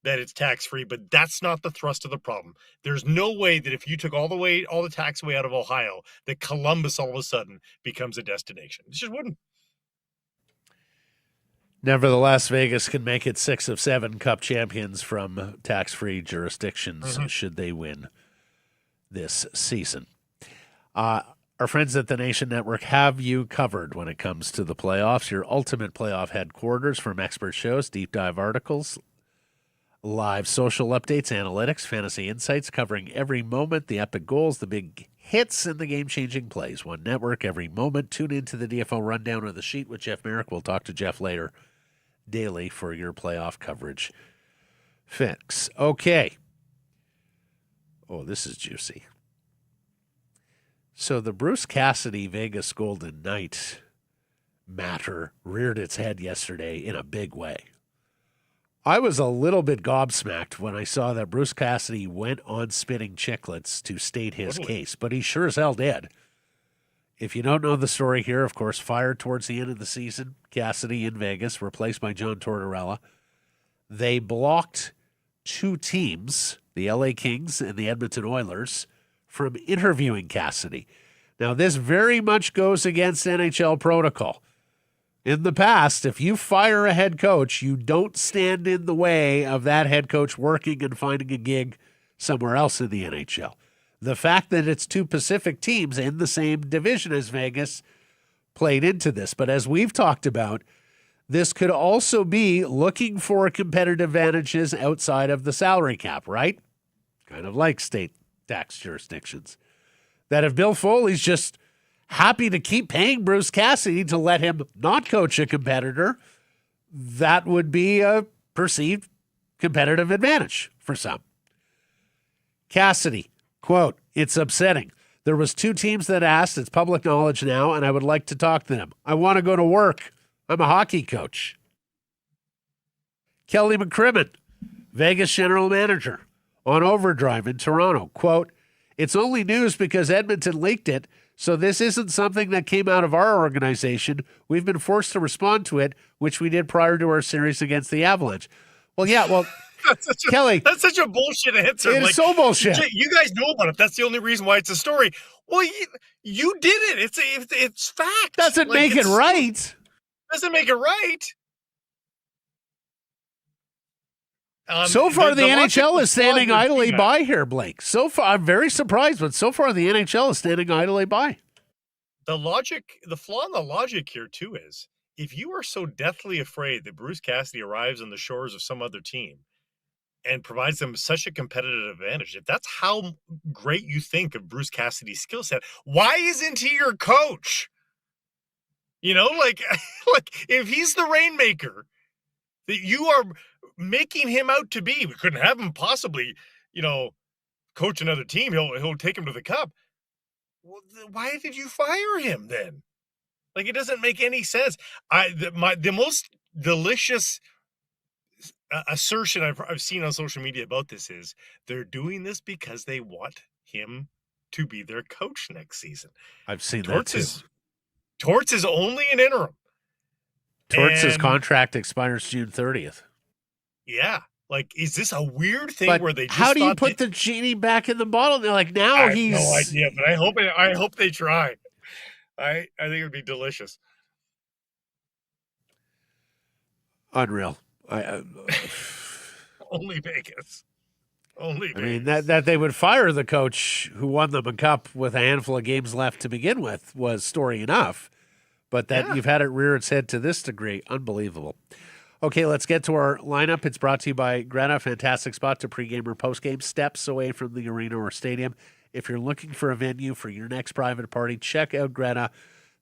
that it's tax-free, but that's not the thrust of the problem. There's no way that if you took all the tax away out of Ohio, that Columbus all of a sudden becomes a destination. It just wouldn't. Nevertheless, Vegas can make it 6 of 7 Cup champions from tax-free jurisdictions should they win this season. Our friends at the Nation Network have you covered when it comes to the playoffs. Your ultimate playoff headquarters from expert shows, deep dive articles, Live social updates, analytics, fantasy insights covering every moment, the epic goals, the big hits, and the game-changing plays. One network every moment. Tune into the DFO Rundown or The Sheet with Jeff Marek. We'll talk to Jeff later daily for your playoff coverage fix. Okay. Oh, this is juicy. So the Bruce Cassidy Vegas Golden Knight matter reared its head yesterday in a big way. I was a little bit gobsmacked when I saw that Bruce Cassidy went on spitting chiclets to state his case, but he sure as hell did. If you don't know the story here, of course, fired towards the end of the season, Cassidy in Vegas, replaced by John Tortorella. They blocked two teams, the LA Kings and the Edmonton Oilers, from interviewing Cassidy. Now, this very much goes against NHL protocol. In the past, if you fire a head coach, you don't stand in the way of that head coach working and finding a gig somewhere else in the NHL. The fact that it's two Pacific teams in the same division as Vegas played into this. But as we've talked about, this could also be looking for competitive advantages outside of the salary cap, right? Kind of like state tax jurisdictions. That if Bill Foley's just happy to keep paying Bruce Cassidy to let him not coach a competitor, that would be a perceived competitive advantage for some. Cassidy, quote, "It's upsetting. There was two teams that asked. It's public knowledge now, and I would like to talk to them. I want to go to work. I'm a hockey coach." Kelly McCrimmon, Vegas general manager, on Overdrive in Toronto, quote, "It's only news because Edmonton leaked it, so this isn't something that came out of our organization. We've been forced to respond to it, which we did prior to our series against the Avalanche." Well, yeah, well, Kelly. That's such a bullshit answer. It is so bullshit. You guys know about it. That's the only reason why it's a story. Well, you did it. It's fact. Doesn't make it right. Doesn't make it right. So far, the NHL is standing idly by here, Blake. So far, I'm very surprised, but so far the NHL is standing idly by. The flaw in the logic here, too, is if you are so deathly afraid that Bruce Cassidy arrives on the shores of some other team and provides them such a competitive advantage, if that's how great you think of Bruce Cassidy's skill set, why isn't he your coach? You know, like if he's the rainmaker that you are making him out to be, we couldn't have him possibly, coach another team. He'll take him to the cup. Well, why did you fire him then? Like, it doesn't make any sense. The most delicious assertion I've seen on social media about this is they're doing this because they want him to be their coach next season. I've seen that too. Torts is only an interim. Torts' contract expires June 30th. Yeah. Like, is this a weird thing where they just how do you put the genie back in the bottle? They're like, now he's... I have no idea, but I hope they try. I think it would be delicious. Unreal. Only Vegas. Only Vegas. I mean, that they would fire the coach who won them a cup with a handful of games left to begin with was story enough. But that you've had it rear its head to this degree, unbelievable. Okay, let's get to our lineup. It's brought to you by Greta. Fantastic spot to pregame or postgame, steps away from the arena or stadium. If you're looking for a venue for your next private party, check out Greta,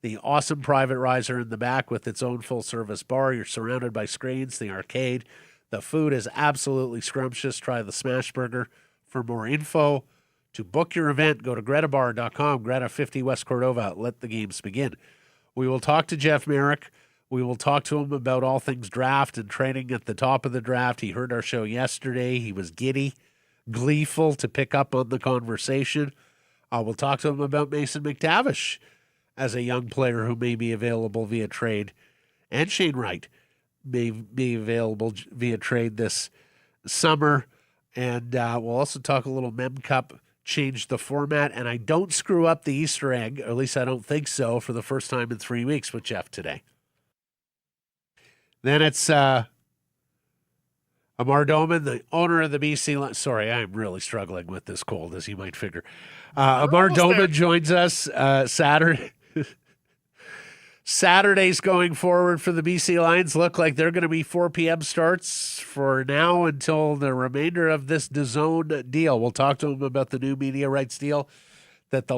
the awesome private riser in the back with its own full-service bar. You're surrounded by screens, the arcade. The food is absolutely scrumptious. Try the smash burger. For more info, to book your event, go to gretabar.com, Greta 50 West Cordova. Let the games begin. We will talk to Jeff Marek. We will talk to him about all things draft and training at the top of the draft. He heard our show yesterday. He was gleeful to pick up on the conversation. We'll talk to him about Mason McTavish as a young player who may be available via trade, and Shane Wright may be available via trade this summer. And we'll also talk a little Mem Cup, change the format, and I don't screw up the Easter egg, or at least I don't think so, for the first time in 3 weeks with Jeff today. Then it's Amar Doman, the owner of the BC. Sorry, I'm really struggling with this cold, as you might figure. Amar Doman joins us Saturday Saturdays going forward for the BC Lions look like they're going to be 4 p.m. starts for now until the remainder of this DAZN deal. We'll talk to them about the new media rights deal that the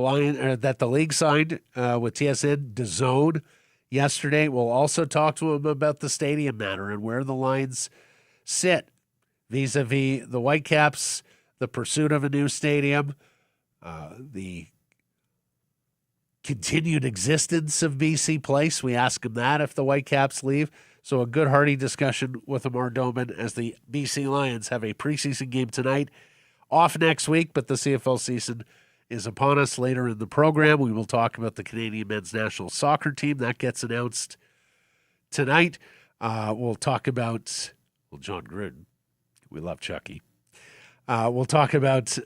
league signed with TSN DAZN yesterday. We'll also talk to them about the stadium matter and where the Lions sit vis-a-vis the Whitecaps, the pursuit of a new stadium, the continued existence of BC Place. We ask him that if the Whitecaps leave. So a good hearty discussion with Amar Doman as the BC Lions have a preseason game tonight, off next week, but the CFL season is upon us. Later in the program, we will talk about the Canadian men's national soccer team. That gets announced tonight. We'll talk about, John Gruden. We love Chucky. We'll talk about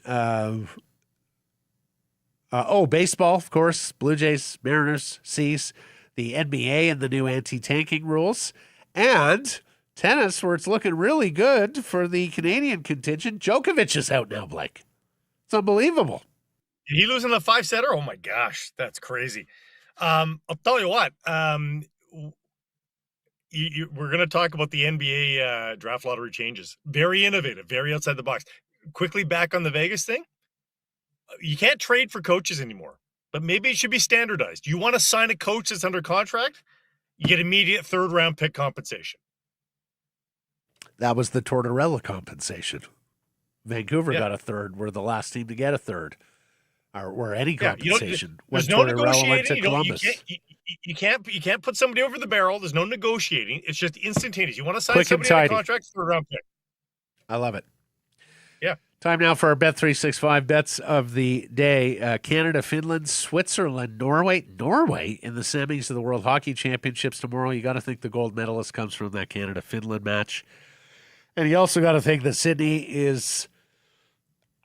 baseball, of course, Blue Jays, Mariners, Seas, the NBA and the new anti-tanking rules, and tennis, where it's looking really good for the Canadian contingent. Djokovic is out now, Blake. It's unbelievable. Did he lose in the 5-setter? Oh, my gosh. That's crazy. I'll tell you what. We're going to talk about the NBA draft lottery changes. Very innovative, very outside the box. Quickly back on the Vegas thing. You can't trade for coaches anymore, but maybe it should be standardized. You want to sign a coach that's under contract, you get immediate third-round pick compensation. That was the Tortorella compensation. Vancouver got a third. We're the last team to get a third, or any compensation. There's no negotiating. You can't put somebody over the barrel. There's no negotiating. It's just instantaneous. You want to sign somebody on a contract, third-round pick. I love it. Yeah. Time now for our Bet365 bets of the day. Canada, Finland, Switzerland, Norway. Norway in the semis of the World Hockey Championships tomorrow. You got to think the gold medalist comes from that Canada-Finland match. And you also got to think that Sydney is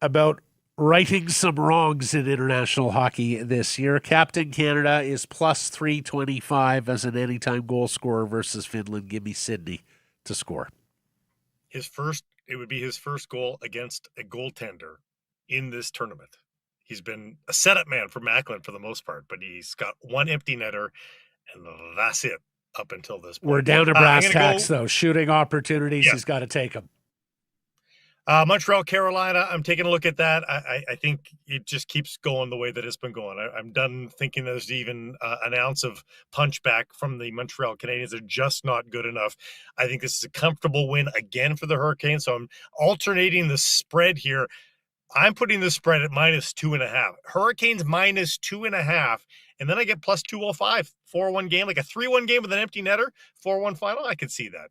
about righting some wrongs in international hockey this year. Captain Canada is plus 325 as an anytime goal scorer versus Finland. Give me Sydney to score. It would be his first goal against a goaltender in this tournament. He's been a setup man for Macklin for the most part, but he's got one empty netter, and that's it up until this point. We're down to brass tacks, though. Shooting opportunities, he's got to take them. Montreal, Carolina, I'm taking a look at that. I think it just keeps going the way that it's been going. I'm done thinking there's even an ounce of punchback from the Montreal Canadiens. They're just not good enough. I think this is a comfortable win again for the Hurricanes, so I'm alternating the spread here. I'm putting the spread at minus 2.5. Hurricanes minus 2.5, and then I get plus 205. 4-1 game, like a 3-1 game with an empty netter, 4-1 final. I could see that.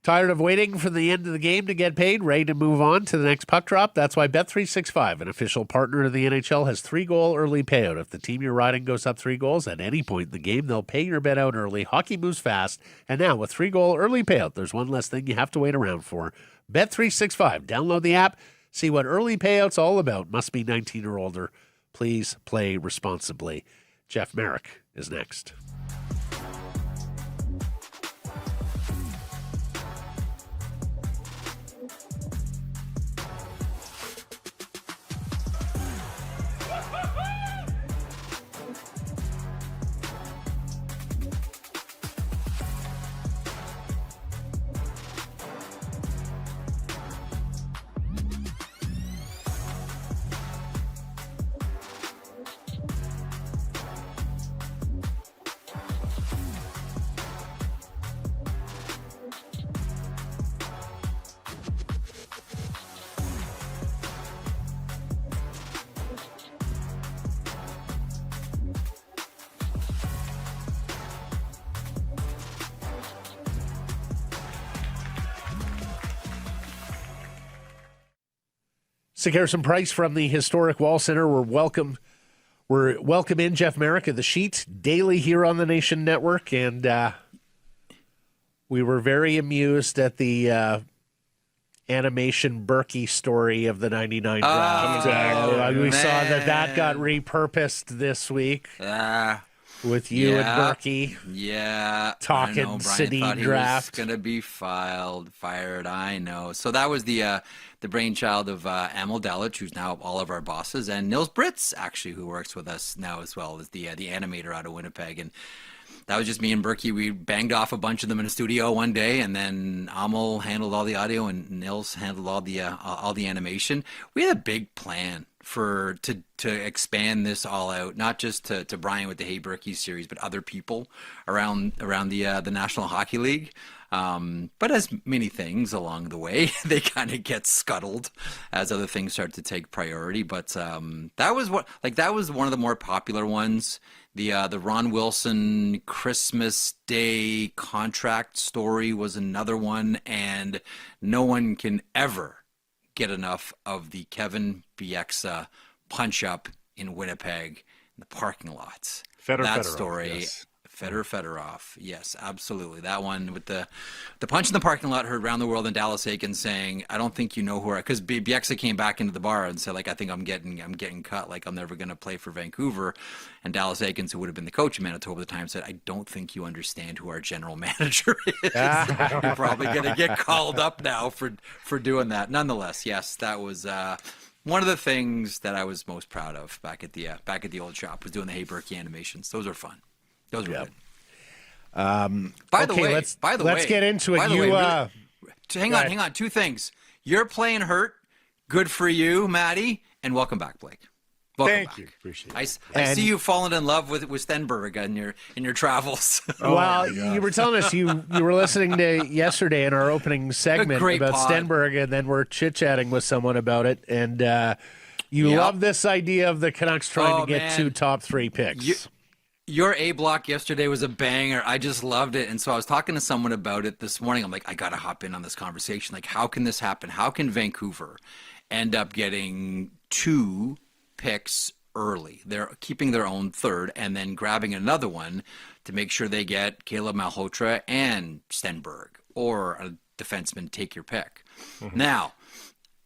Tired of waiting for the end of the game to get paid? Ready to move on to the next puck drop? That's why Bet365, an official partner of the NHL, has 3-goal early payout. If the team you're riding goes up 3 goals at any point in the game, they'll pay your bet out early. Hockey moves fast. And now with 3-goal early payout, there's one less thing you have to wait around for. Bet365. Download the app. See what early payout's all about. Must be 19 or older. Please play responsibly. Jeff Marek is next. Sick Harrison Price from the historic Wall Center. We're welcome in Jeff Marek of The Sheet daily here on the Nation Network, and we were very amused at the animation Berkey story of the 99 draft. We saw that got repurposed this week. With you and Berkey. Yeah. Talking Sedins draft. Going to be fired. I know. So that was the brainchild of Amar Doman, who's now all of our bosses, and Nils Britz, actually, who works with us now as well as the animator out of Winnipeg. And that was just me and Berkey. We banged off a bunch of them in a studio one day, and then Amal handled all the audio and Nils handled all the animation. We had a big plan to expand this all out, not just to Brian with the Hey Berkey series, but other people around the National Hockey League. But as many things along the way, they kind of get scuttled as other things start to take priority. But that was one of the more popular ones. The Ron Wilson Christmas Day contract story was another one, and no one can ever get enough of the Kevin Bieksa punch up in Winnipeg in the parking lots. That story. Yes. Fedorov. Yes, absolutely. That one with the punch in the parking lot heard around the world, and Dallas Aikens saying, "I don't think you know who I," because Bieksa came back into the bar and said, like, "I think I'm getting cut. Like, I'm never going to play for Vancouver." And Dallas Aikens, who would have been the coach of Manitoba at the time, said, "I don't think you understand who our general manager is. You're probably going to get called up now for doing that." Nonetheless, yes, that was one of the things that I was most proud of back at the old shop, was doing the Hey Berkey animations. Those were fun. Those were good. By the way, let's get into it. Hang on. Two things. You're playing hurt. Good for you, Maddie. And welcome back, Blake. Thank you. Appreciate it. I see you falling in love with Stenberg in your travels. Well, you were telling us you were listening to yesterday in our opening segment about Stenberg, and then we're chit-chatting with someone about it. And you love this idea of the Canucks trying to get 2 top 3 picks. Your A block yesterday was a banger. I just loved it. And so I was talking to someone about it this morning. I'm like, I got to hop in on this conversation. Like, how can this happen? How can Vancouver end up getting 2 picks early? They're keeping their own third and then grabbing another one to make sure they get Caleb Malhotra and Stenberg, or a defenseman, take your pick. Mm-hmm. Now,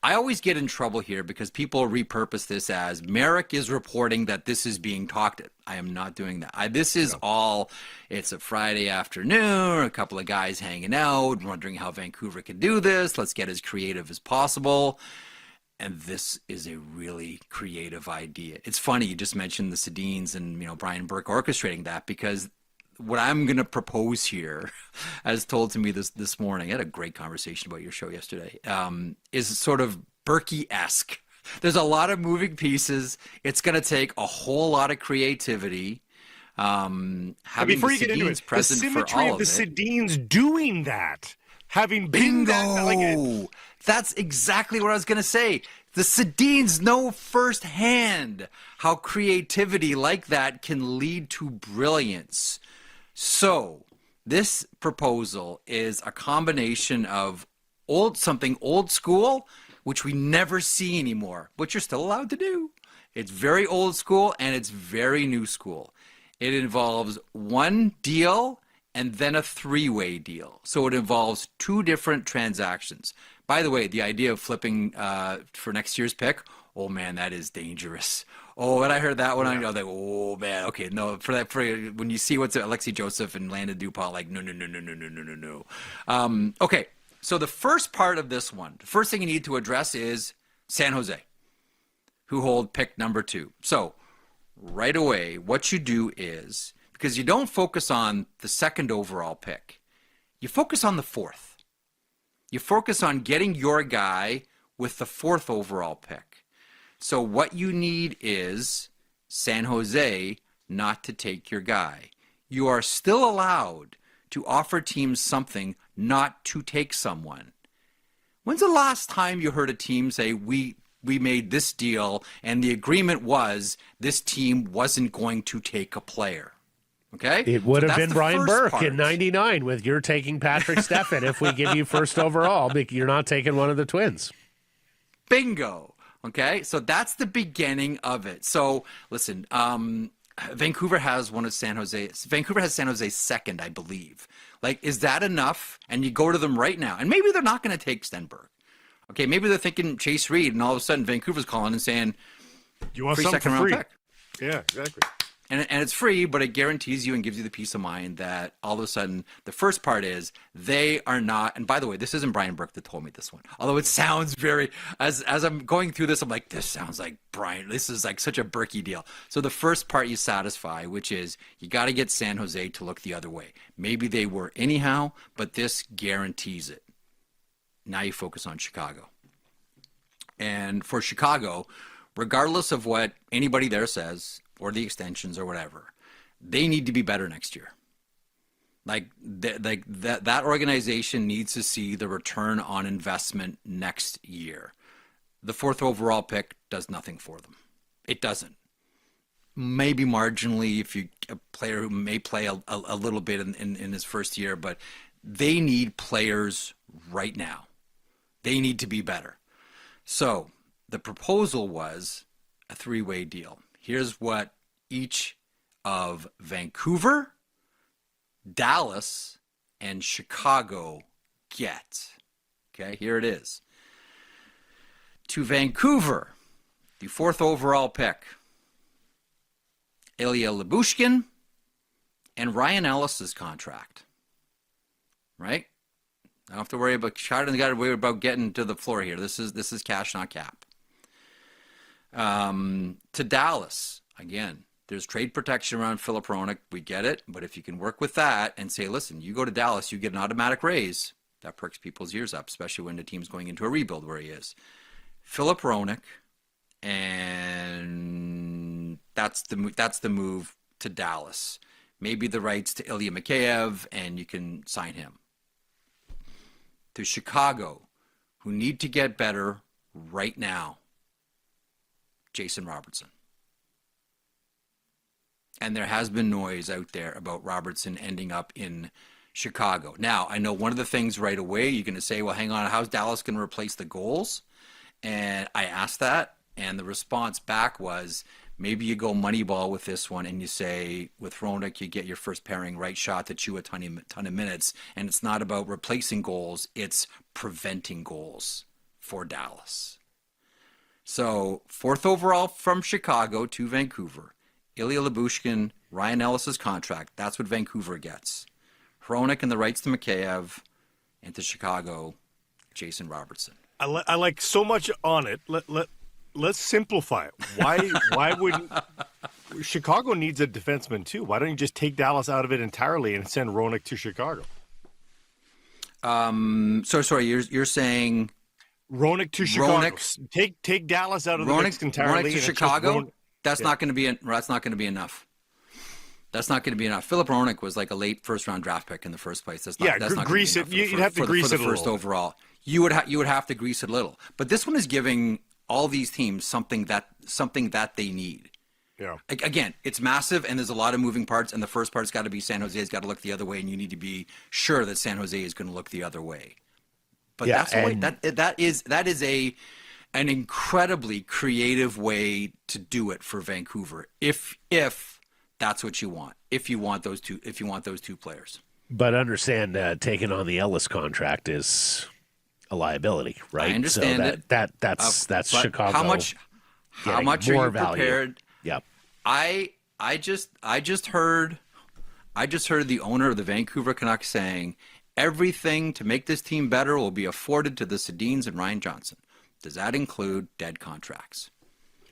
I always get in trouble here because people repurpose this as Marek is reporting that this is being talked at. I am not doing that. This is all, it's a Friday afternoon, a couple of guys hanging out, wondering how Vancouver can do this. Let's get as creative as possible. And this is a really creative idea. It's funny, you just mentioned the Sedins and Brian Burke orchestrating that, because what I'm going to propose here, as told to me this morning, I had a great conversation about your show yesterday, is sort of Berkey-esque. There's a lot of moving pieces. It's going to take a whole lot of creativity. Before you get into it, the symmetry of the Sedins doing that, having been Bingo! That's exactly what I was going to say. The Sedins know firsthand how creativity like that can lead to brilliance. So this proposal is a combination of something old school, which we never see anymore, but you're still allowed to do. It's very old school and it's very new school. It involves one deal and then a 3-way deal. So it involves 2 different transactions. By the way, the idea of flipping for next year's pick, oh man, that is dangerous. Oh, when I heard that one, I was like, oh man, okay, no, for when you see what's Alexei Joseph and Landon Dupont, like, no. Okay, so the first part of this one, the first thing you need to address is San Jose, who hold pick number 2. So right away, what you do is, because you don't focus on the 2nd overall pick, you focus on the 4th. You focus on getting your guy with the 4th overall pick. So what you need is San Jose not to take your guy. You are still allowed to offer teams something not to take someone. When's the last time you heard a team say, we made this deal and the agreement was this team wasn't going to take a player? Okay? It would have been Brian Burke in 99 with you're taking Patrick Steffen if we give you 1st overall, but you're not taking one of the Twins. Bingo. Okay, so that's the beginning of it. So listen, Vancouver has San Jose's 2nd, I believe. Like, is that enough? And you go to them right now, and maybe they're not going to take Stenberg. Okay, maybe they're thinking Chase Reed, and all of a sudden Vancouver's calling and saying, "You want free something 2nd for free?" Round pick. Yeah, exactly. And it's free, but it guarantees you and gives you the peace of mind that all of a sudden, the first part is they are not, and by the way, this isn't Brian Burke that told me this one. Although it sounds very, as I'm going through this, I'm like, this sounds like Brian. This is like such a Burkey deal. So the first part you satisfy, which is you got to get San Jose to look the other way. Maybe they were anyhow, but this guarantees it. Now you focus on Chicago. And for Chicago, regardless of what anybody there says, or the extensions or whatever, they need to be better next year. That organization needs to see the return on investment next year. The 4th overall pick does nothing for them. It doesn't. Maybe marginally if you a player who may play a little bit in his first year, but they need players right now. They need to be better. So the proposal was a 3-way deal. Here's what each of Vancouver, Dallas, and Chicago get. Okay, here it is. To Vancouver, the 4th overall pick, Ilya Lyubushkin and Ryan Ellis's contract. Right? I don't have to worry about getting to the floor here. This is cash, not cap. To Dallas, again, there's trade protection around Filip Hronek. We get it. But if you can work with that and say, listen, you go to Dallas, you get an automatic raise, that perks people's ears up, especially when the team's going into a rebuild where he is. Filip Hronek, and that's the move to Dallas. Maybe the rights to Ilya Mikheyev, and you can sign him. To Chicago, who need to get better right now, Jason Robertson. And there has been noise out there about Robertson ending up in Chicago. Now, I know one of the things right away, you're going to say, well, hang on, how's Dallas going to replace the goals? And I asked that, and the response back was, maybe you go Moneyball with this one, and you say, with Hronek, you get your first pairing right shot to chew a ton of minutes, and it's not about replacing goals, it's preventing goals for Dallas. So 4th overall from Chicago to Vancouver, Ilya Lyubushkin, Ryan Ellis's contract. That's what Vancouver gets. Hronek and the rights to Mikheyev, and to Chicago, Jason Robertson. I like so much on it. Let's simplify it. Why wouldn't Chicago needs a defenseman too? Why don't you just take Dallas out of it entirely and send Hronek to Chicago? Sorry, you're saying Hronek to Chicago. Take Dallas out of the mix entirely. Hronek to Chicago. That's not going to be enough. That's not going to be enough. Filip Hronek was like a late 1st-round draft pick in the first place. That's not grease it. You'd have to grease it for the first overall. You would have to grease it a little. But this one is giving all these teams something that they need. Yeah. Again, it's massive, and there's a lot of moving parts. And the first part's got to be San Jose's got to look the other way, and you need to be sure that San Jose is going to look the other way. But that is an incredibly creative way to do it for Vancouver. If that's what you want, if you want those two players. But understand, taking on the Ellis contract is a liability, right? I understand it. That's Chicago. How much are you value. Prepared? Yep. I just heard the owner of the Vancouver Canucks saying everything to make this team better will be afforded to the Sedins and Ryan Johnson. Does that include dead contracts?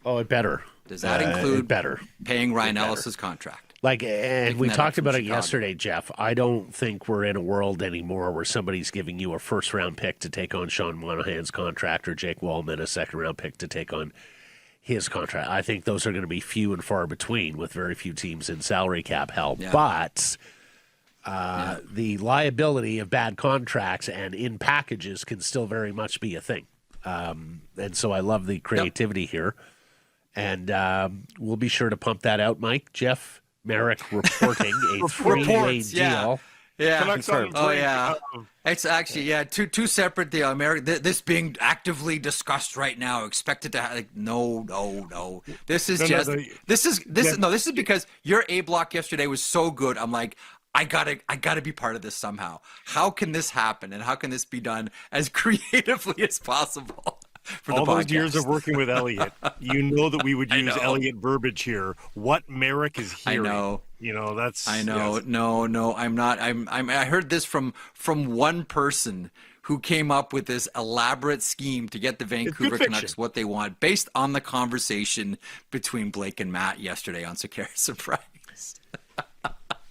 Oh, it better. Does that include better paying Ryan Ellis's contract? And we talked about it yesterday, Jeff. I don't think we're in a world anymore where somebody's giving you a 1st-round pick to take on Sean Monahan's contract or Jake Wallman a 2nd-round pick to take on his contract. I think those are going to be few and far between with very few teams in salary cap hell. Yeah. But the liability of bad contracts and in packages can still very much be a thing. And so I love the creativity here. And we'll be sure to pump that out, Mike. Jeff Marek reporting a 3-way deal. Yeah. It's actually two separate deals. This being actively discussed right now. Expected to no. This is because your A block yesterday was so good. I'm like, I gotta be part of this somehow. How can this happen, and how can this be done as creatively as possible? for all the those years of podcast. working with Elliot, you know that we would I use know. Elliot verbiage here. What Marek is I hearing. know. That's. I know. Yes. No, I'm not. I heard this from one person who came up with this elaborate scheme to get the Vancouver fiction. Canucks what they want, based on the conversation between Blake and Matt yesterday on Secure Surprise.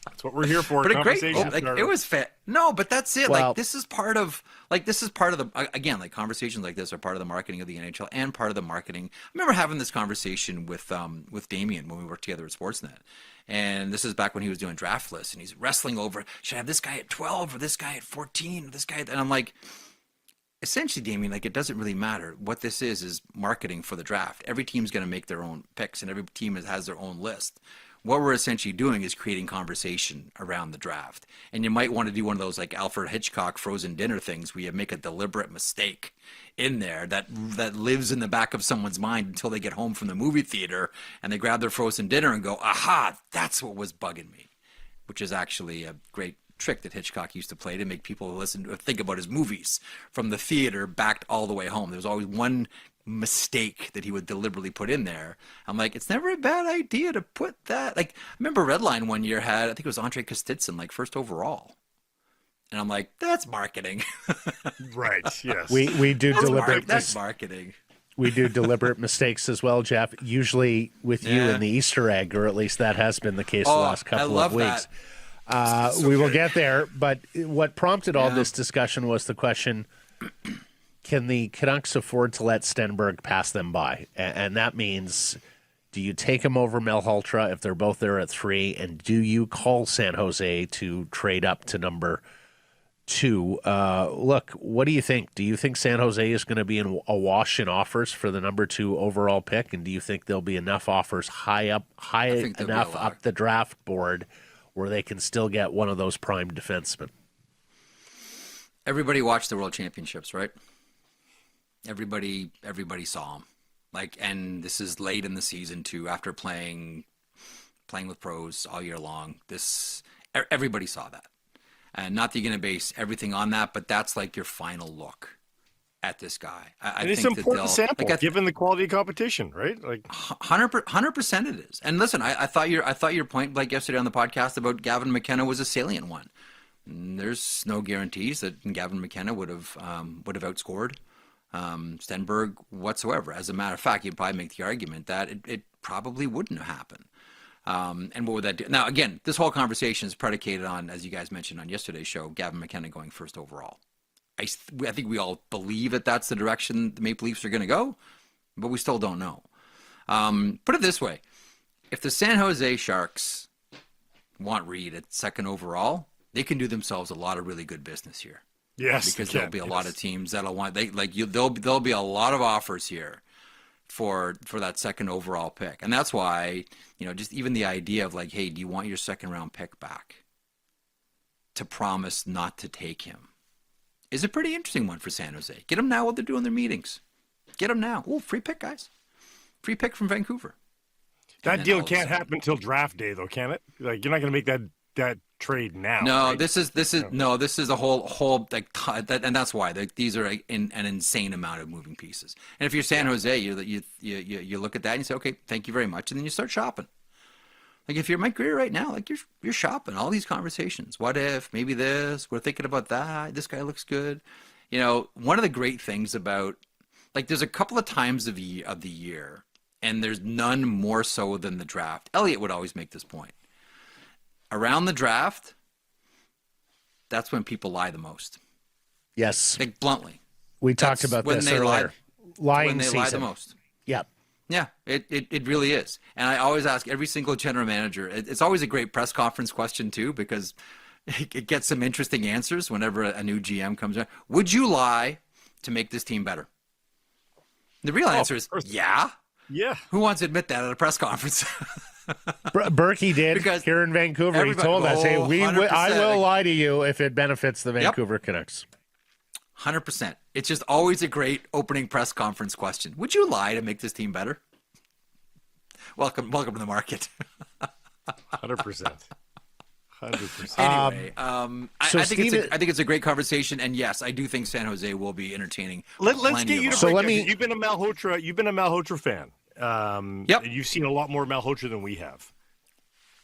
That's what we're here for. But a great, Conversation like, starter. it was fit. No, but that's it. Well- Like this is part of the again, like conversations like this are part of the marketing of the NHL and part of the marketing. I remember having this conversation with Damien when we worked together at Sportsnet. And this is back when he was doing draft lists, and he's wrestling over, should I have this guy at 12 or this guy at 14 or this guy at, and I'm like, essentially, Damien, like, it doesn't really matter. What this is marketing for the draft. Every team's going to make their own picks, and every team has their own list. What we're essentially doing is creating conversation around the draft. And you might want to do one of those like Alfred Hitchcock frozen dinner things where you make a deliberate mistake in there that lives in the back of someone's mind until they get home from the movie theater and they grab their frozen dinner and go, aha, that's what was bugging me, which is actually a great trick that Hitchcock used to play to make people think about his movies from the theater back all the way home. There was always one mistake that he would deliberately put in there. I'm like, it's never a bad idea to put that. Like, I remember Redline one year had, I think it was Andre Kostitsyn, like first overall. And I'm like, that's marketing. Right. Yes. We do deliberate That's marketing. we do deliberate mistakes as well, Jeff. Usually with you Yeah. in the Easter egg, or at least that has been the case the last couple I love of weeks. that. We will get there, but what prompted all Yeah. this discussion was the question: can the Canucks afford to let Stenberg pass them by? And that means, do you take him over Malhotra if they're both there at 3? And do you call San Jose to trade up to number 2? Look, what do you think? Do you think San Jose is going to be awash in offers for the number 2 overall pick? And do you think there'll be enough offers high think there'll be enough a lot. up the draft board where they can still get one of those prime defensemen? Everybody watched the World Championships, right? Everybody saw them. Like, and this is late in the season too, after playing with pros all year long. Everybody saw that. And not that you're going to base everything on that, but that's like your final look at this guy. I and it's think an important that sample, like, given the quality of competition, right? Like 100% it is. And listen, I thought your point, like yesterday on the podcast, about Gavin McKenna was a salient one. There's no guarantees that Gavin McKenna would have outscored Stenberg whatsoever. As a matter of fact, you'd probably make the argument that it probably wouldn't have happened. And what would that do? Now, again, this whole conversation is predicated on, as you guys mentioned on yesterday's show, Gavin McKenna going first overall. I think we all believe that that's the direction the Maple Leafs are going to go, but we still don't know. Put it this way. If the San Jose Sharks want Reed at second overall, they can do themselves a lot of really good business here. yes, Because there'll be a lot of teams that'll want there'll be a lot of offers here for that second overall pick. And that's why, just even the idea of like, hey, do you want your second round pick back to promise not to take him is a pretty interesting one for San Jose. Get him now while they're doing their meetings. Get him now. Oh, free pick, guys. Free pick from Vancouver. That deal can't happen until draft day, though, can it? Like, you're not going to make that trade now. No, right? this is a whole like, and that's why these are an insane amount of moving pieces. And if you're San Jose, you look at that and you say, okay, thank you very much, and then you start shopping. Like if you're Mike Greer right now, like you're shopping all these conversations. What if maybe this? We're thinking about that. This guy looks good. One of the great things about, like, there's a couple of times of the year, and there's none more so than the draft. Elliot would always make this point. Around the draft, that's when people lie the most. Yes. Like, bluntly. We talked about when this they earlier. Lying when they season. lie the most. Yep. Yeah, it really is. And I always ask every single general manager. It's always a great press conference question, too, because it gets some interesting answers whenever a new GM comes in. Would you lie to make this team better? The real answer is yeah. Yeah. Who wants to admit that at a press conference? Berkey did Because here in Vancouver. He everybody- told us, "Hey, 100%. I will lie to you if it benefits the Vancouver Canucks." 100%. It's just always a great opening press conference question. Would you lie to make this team better? Welcome to the market. 100%. 100%. Anyway, so I think Steven- I think it's a great conversation, and yes, I do think San Jose will be entertaining. Let's plenty get of you to us. So break let down, me- 'cause you've been a Malhotra fan. Yep. You've seen a lot more Malhotra than we have.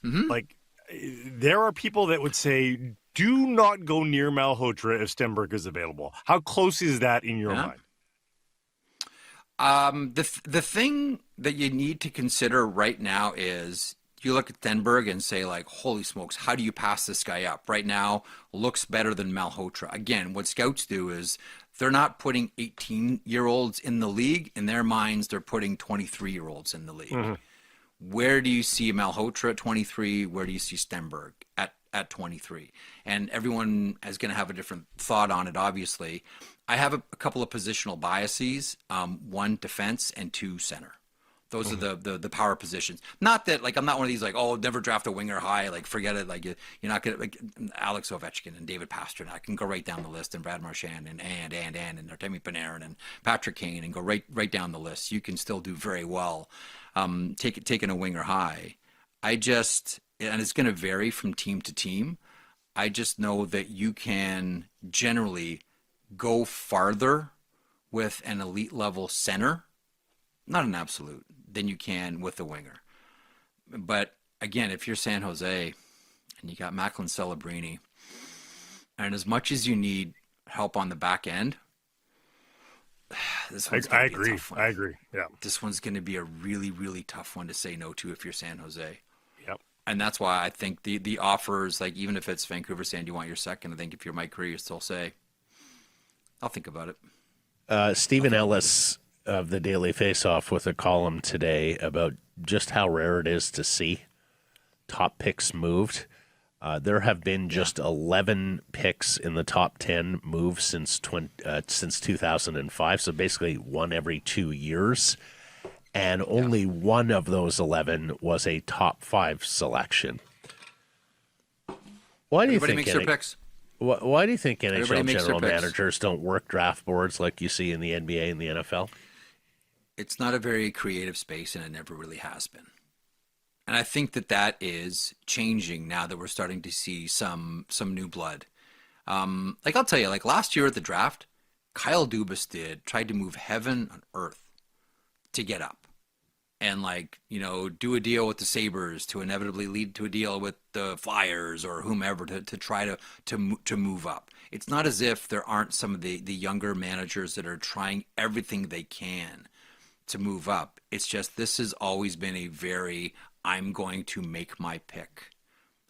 Mm-hmm. Like, there are people that would say, do not go near Malhotra if Stenberg is available. How close is that in your Yeah. mind? The thing that you need to consider right now is you look at Stenberg and say, like, holy smokes, how do you pass this guy up? Right now, looks better than Malhotra. Again, what scouts do is they're not putting 18-year-olds in the league. In their minds, they're putting 23-year-olds in the league. Mm-hmm. Where do you see Malhotra at 23? Where do you see Stenberg at 23? And everyone is going to have a different thought on it, obviously. I have a couple of positional biases, one defense and two center. Those are the power positions. Not that, like, I'm not one of these, like, oh, never draft a winger high, like, forget it. Like, you're not going to, like, Alex Ovechkin and David Pastrnak can go right down the list, and Brad Marchand and Artemi Panarin and Patrick Kane, and go right down the list. You can still do very well taking a winger high. And it's going to vary from team to team. I just know that you can generally go farther with an elite level center, not an absolute, than you can with a winger. But again, if you're San Jose and you got Macklin Celebrini, and as much as you need help on the back end, this one's I gonna be a agree. tough one. I agree. Yeah. This one's going to be a really, really tough one to say no to if you're San Jose. Yep. And that's why I think the offers, like, even if it's Vancouver saying, do you want your second? I think if you're Mike Curry, you still say, I'll think about it. Stephen Ellis of the Daily Faceoff with a column today about just how rare it is to see top picks moved. There have been just 11 picks in the top 10 move since 2005, so basically one every 2 years. And only one of those 11 was a top 5 selection. Why do you Everybody think makes their picks. Why do you think Everybody NHL makes their general picks. managers don't work draft boards like you see in the NBA and the NFL? It's not a very creative space, and it never really has been. And I think that is changing now that we're starting to see some new blood. Like, I'll tell you, like, last year at the draft, Kyle Dubas tried to move heaven and earth to get up. And, like, you know, do a deal with the Sabres to inevitably lead to a deal with the Flyers or whomever to try to move up. It's not as if there aren't some of the younger managers that are trying everything they can to move up. It's just this has always been a very, I'm going to make my pick,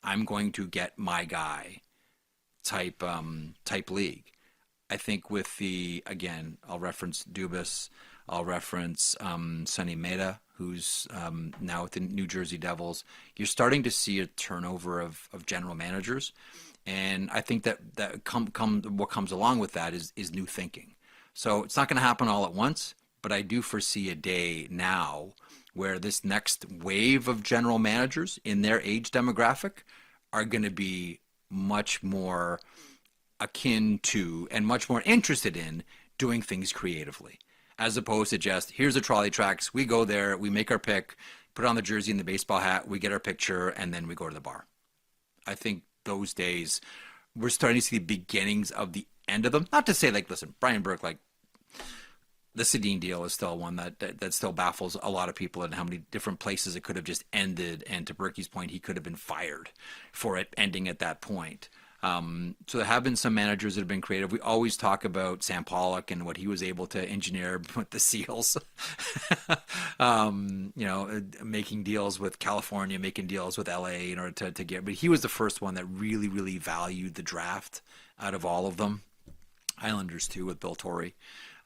I'm going to get my guy type league. I think with again, I'll reference Dubas, I'll reference Sonny Mehta, who's now with the New Jersey Devils. You're starting to see a turnover of general managers, and I think that what comes along with that is new thinking. So it's not going to happen all at once, but I do foresee a day now where this next wave of general managers in their age demographic are going to be much more akin to and much more interested in doing things creatively, as opposed to just, here's the trolley tracks, we go there, we make our pick, put on the jersey and the baseball hat, we get our picture, and then we go to the bar. I think those days, we're starting to see the beginnings of the end of them. Not to say, like, listen, Brian Burke, like, the Sedin deal is still one that still baffles a lot of people, and how many different places it could have just ended. And to Berkey's point, he could have been fired for it ending at that point. So there have been some managers that have been creative. We always talk about Sam Pollock and what he was able to engineer with the Seals, making deals with California, making deals with LA in order to get, but he was the first one that really, really valued the draft out of all of them. Islanders too, with Bill Torrey.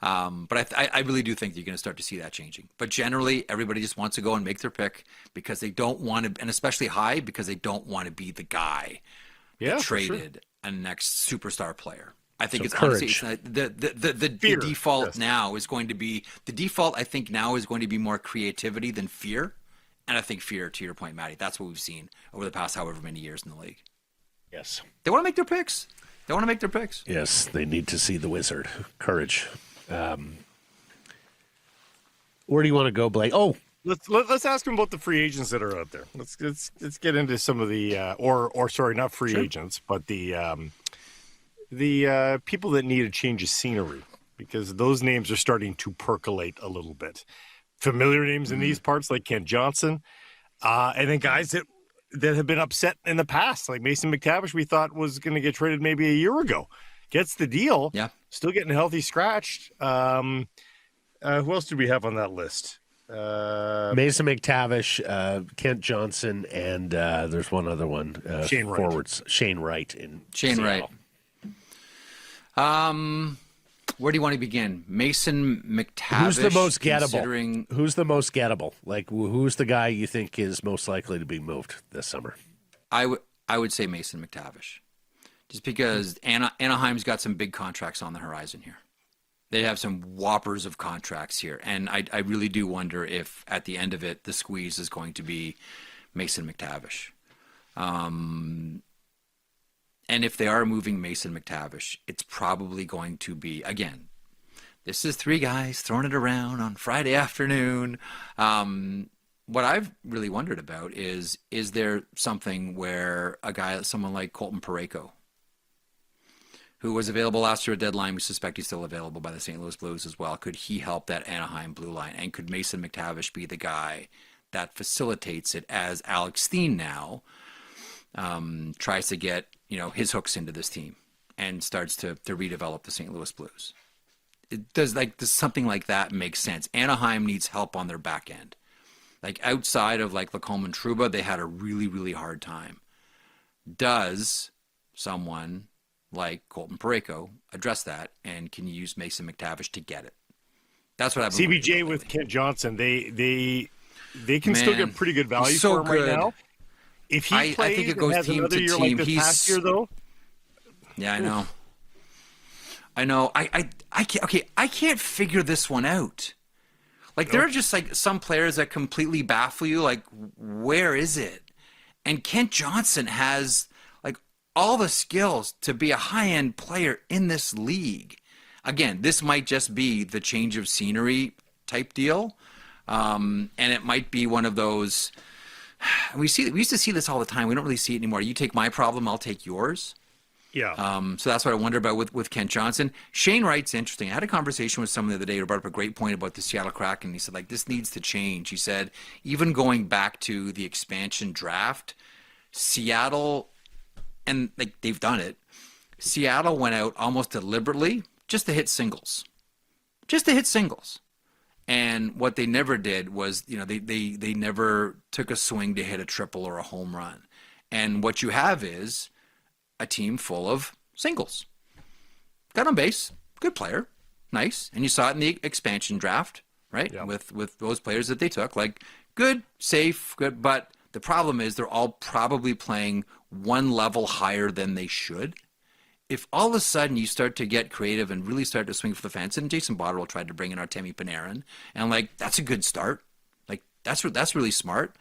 But I really do think you're going to start to see that changing. But generally, everybody just wants to go and make their pick because they don't want to, and especially high, because they don't want to be the guy that traded a next superstar player. I think it's honestly the default now is going to be, the default I think now is going to be more creativity than fear. And I think fear, to your point, Matty, that's what we've seen over the past however many years in the league. Yes. They want to make their picks. They want to make their picks. Yes, they need to see the wizard. Courage. Where do you want to go, Blake? Oh, let's ask him about the free agents that are out there. Let's get into some of the or sorry, not free agents, but the people that need a change of scenery, because those names are starting to percolate a little bit. Familiar names in these parts like Kent Johnson, and then guys that have been upset in the past, like Mason McTavish, we thought was going to get traded maybe a year ago. Gets the deal. Yeah. Still getting healthy scratched. Who else do we have on that list? Mason McTavish, Kent Johnson, and there's one other one. Shane Wright. Forwards. Shane Wright in Shane Seattle. Wright. Where do you want to begin? Mason McTavish. Who's the most gettable? Who's the most gettable? Like, who's the guy you think is most likely to be moved this summer? I would say Mason McTavish, just because Anaheim's got some big contracts on the horizon here. They have some whoppers of contracts here, and I really do wonder if at the end of it the squeeze is going to be Mason McTavish. And if they are moving Mason McTavish, it's probably going to be, again, this is three guys throwing it around on Friday afternoon. What I've really wondered about is there something where someone like Colton Parayko, who was available last year at deadline, we suspect he's still available by the St. Louis Blues as well, could he help that Anaheim blue line? And could Mason McTavish be the guy that facilitates it, as Alex Steen now tries to get his hooks into this team and starts to redevelop the St. Louis Blues? Does something like that make sense? Anaheim needs help on their back end. Like outside of like Lacombe and Trouba, they had a really, really hard time. Does someone like Colton Parayko address that, and can you use Mason McTavish to get it? That's what I've been CBJ with Kent Johnson. They can still get pretty good value for him right now. If he plays, I think it goes team to team. Like this past year, though. Yeah, I know. I can't figure this one out. Like there are just like some players that completely baffle you. Like, where is it? And Kent Johnson has like all the skills to be a high-end player in this league. Again, this might just be the change of scenery type deal, and it might be one of those. We used to see this all the time. We don't really see it anymore. You take my problem, I'll take yours. Yeah. So that's what I wonder about with Kent Johnson. Shane Wright's interesting. I had a conversation with someone the other day who brought up a great point about the Seattle Kraken. He said, like, this needs to change. He said, even going back to the expansion draft, Seattle, and like they've done it, Seattle went out almost deliberately just to hit singles. And what they never did was, they never took a swing to hit a triple or a home run. And what you have is a team full of singles. Got on base, good player, nice. And you saw it in the expansion draft, right? Yeah. With those players that they took, like good, safe, good. But the problem is they're all probably playing one level higher than they should. If all of a sudden you start to get creative and really start to swing for the fence, and Jason Botterill tried to bring in Artemi Panarin, and like that's a good start, like that's really smart.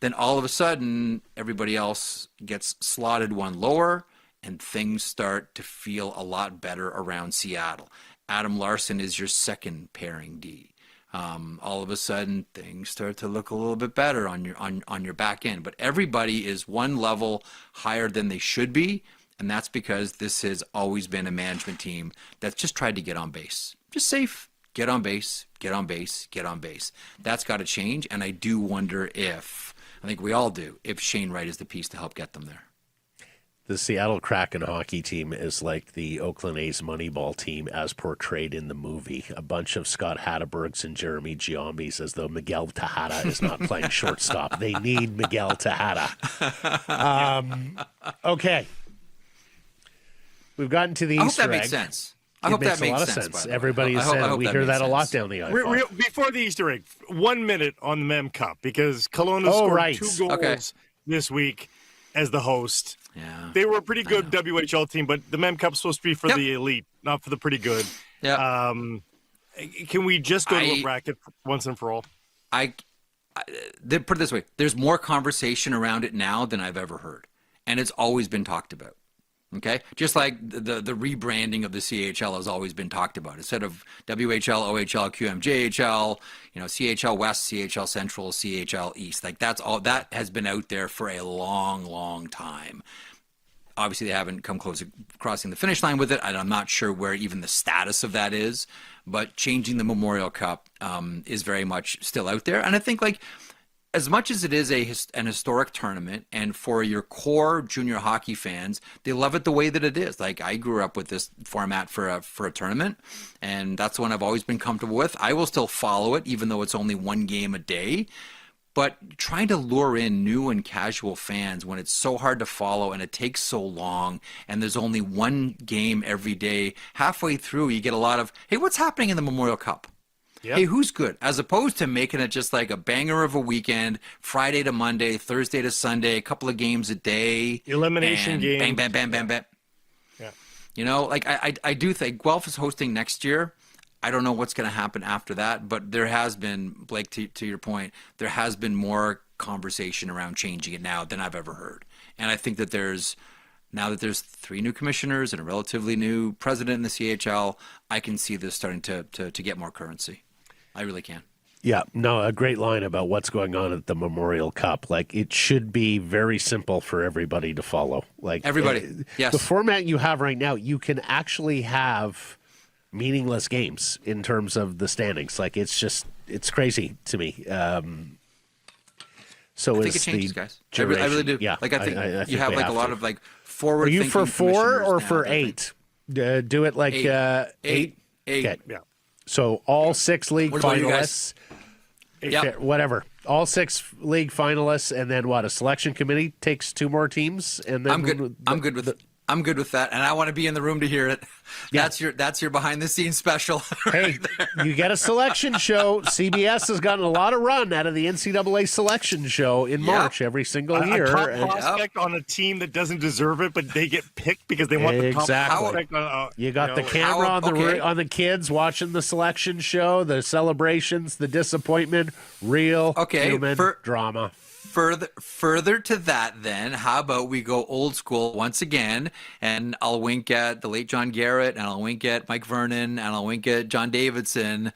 Then all of a sudden everybody else gets slotted one lower, and things start to feel a lot better around Seattle. Adam Larson is your second pairing D. All of a sudden things start to look a little bit better on your back end, but everybody is one level higher than they should be. And that's because this has always been a management team that's just tried to get on base. Just safe, get on base, get on base, get on base. That's got to change, and I do wonder if, I think we all do, if Shane Wright is the piece to help get them there. The Seattle Kraken hockey team is like the Oakland A's Moneyball team as portrayed in the movie. A bunch of Scott Hattebergs and Jeremy Giambis, as though Miguel Tejada is not playing shortstop. They need Miguel Tejada. Okay. We've gotten to the Easter egg. I hope that makes sense. I hope that makes sense. Everybody said we hear that a lot down the ice. Before the Easter egg, 1 minute on the Mem Cup, because Kelowna scored 2 goals this week as the host. Yeah. They were a pretty good WHL team, but the Mem Cup's supposed to be for the elite, not for the pretty good. Yeah. Can we just go to a bracket once and for all? Put it this way. There's more conversation around it now than I've ever heard. And it's always been talked about. Okay, just like the rebranding of the CHL has always been talked about. Instead of WHL, OHL, QMJHL, CHL West, CHL Central, CHL East. Like that's all that has been out there for a long, long time. Obviously, they haven't come close to crossing the finish line with it, and I'm not sure where even the status of that is. But changing the Memorial Cup is very much still out there, and I think like, as much as it is an historic tournament, and for your core junior hockey fans, they love it the way that it is. Like I grew up with this format for a tournament, and that's the one I've always been comfortable with. I will still follow it, even though it's only one game a day. But trying to lure in new and casual fans when it's so hard to follow and it takes so long, and there's only one game every day, halfway through you get a lot of, hey, what's happening in the Memorial Cup? Yep. Hey, who's good? As opposed to making it just like a banger of a weekend, Friday to Monday, Thursday to Sunday, a couple of games a day. Elimination game. Bang, bang, bang, bang, bang. Yeah. Like I do think Guelph is hosting next year. I don't know what's going to happen after that, but there has been, Blake, to your point, there has been more conversation around changing it now than I've ever heard. And I think that now that there's 3 new commissioners and a relatively new president in the CHL, I can see this starting to get more currency. I really can. Yeah, no, a great line about what's going on at the Memorial Cup. Like, it should be very simple for everybody to follow. Like everybody, yes. The format you have right now, you can actually have meaningless games in terms of the standings. Like, it's crazy to me. So I think it changes, guys. I really do. Yeah, like I think I you have like a lot of like forward. Are you for 4 or for 8? Do it like 8. Okay. Yeah. So all 6 league finalists, whatever. All 6 league finalists, and then what? A selection committee takes 2 more teams, and then I'm good with it. I'm good with that, and I want to be in the room to hear it. Yeah. That's your behind the scenes special. Hey, you get a selection show. CBS has gotten a lot of run out of the NCAA selection show in March every single year. A top prospect on a team that doesn't deserve it, but they get picked because they want the top prospect. You got the camera on the kids watching the selection show, the celebrations, the disappointment, real human drama. Further to that, then, how about we go old school once again, and I'll wink at the late John Garrett, and I'll wink at Mike Vernon, and I'll wink at John Davidson.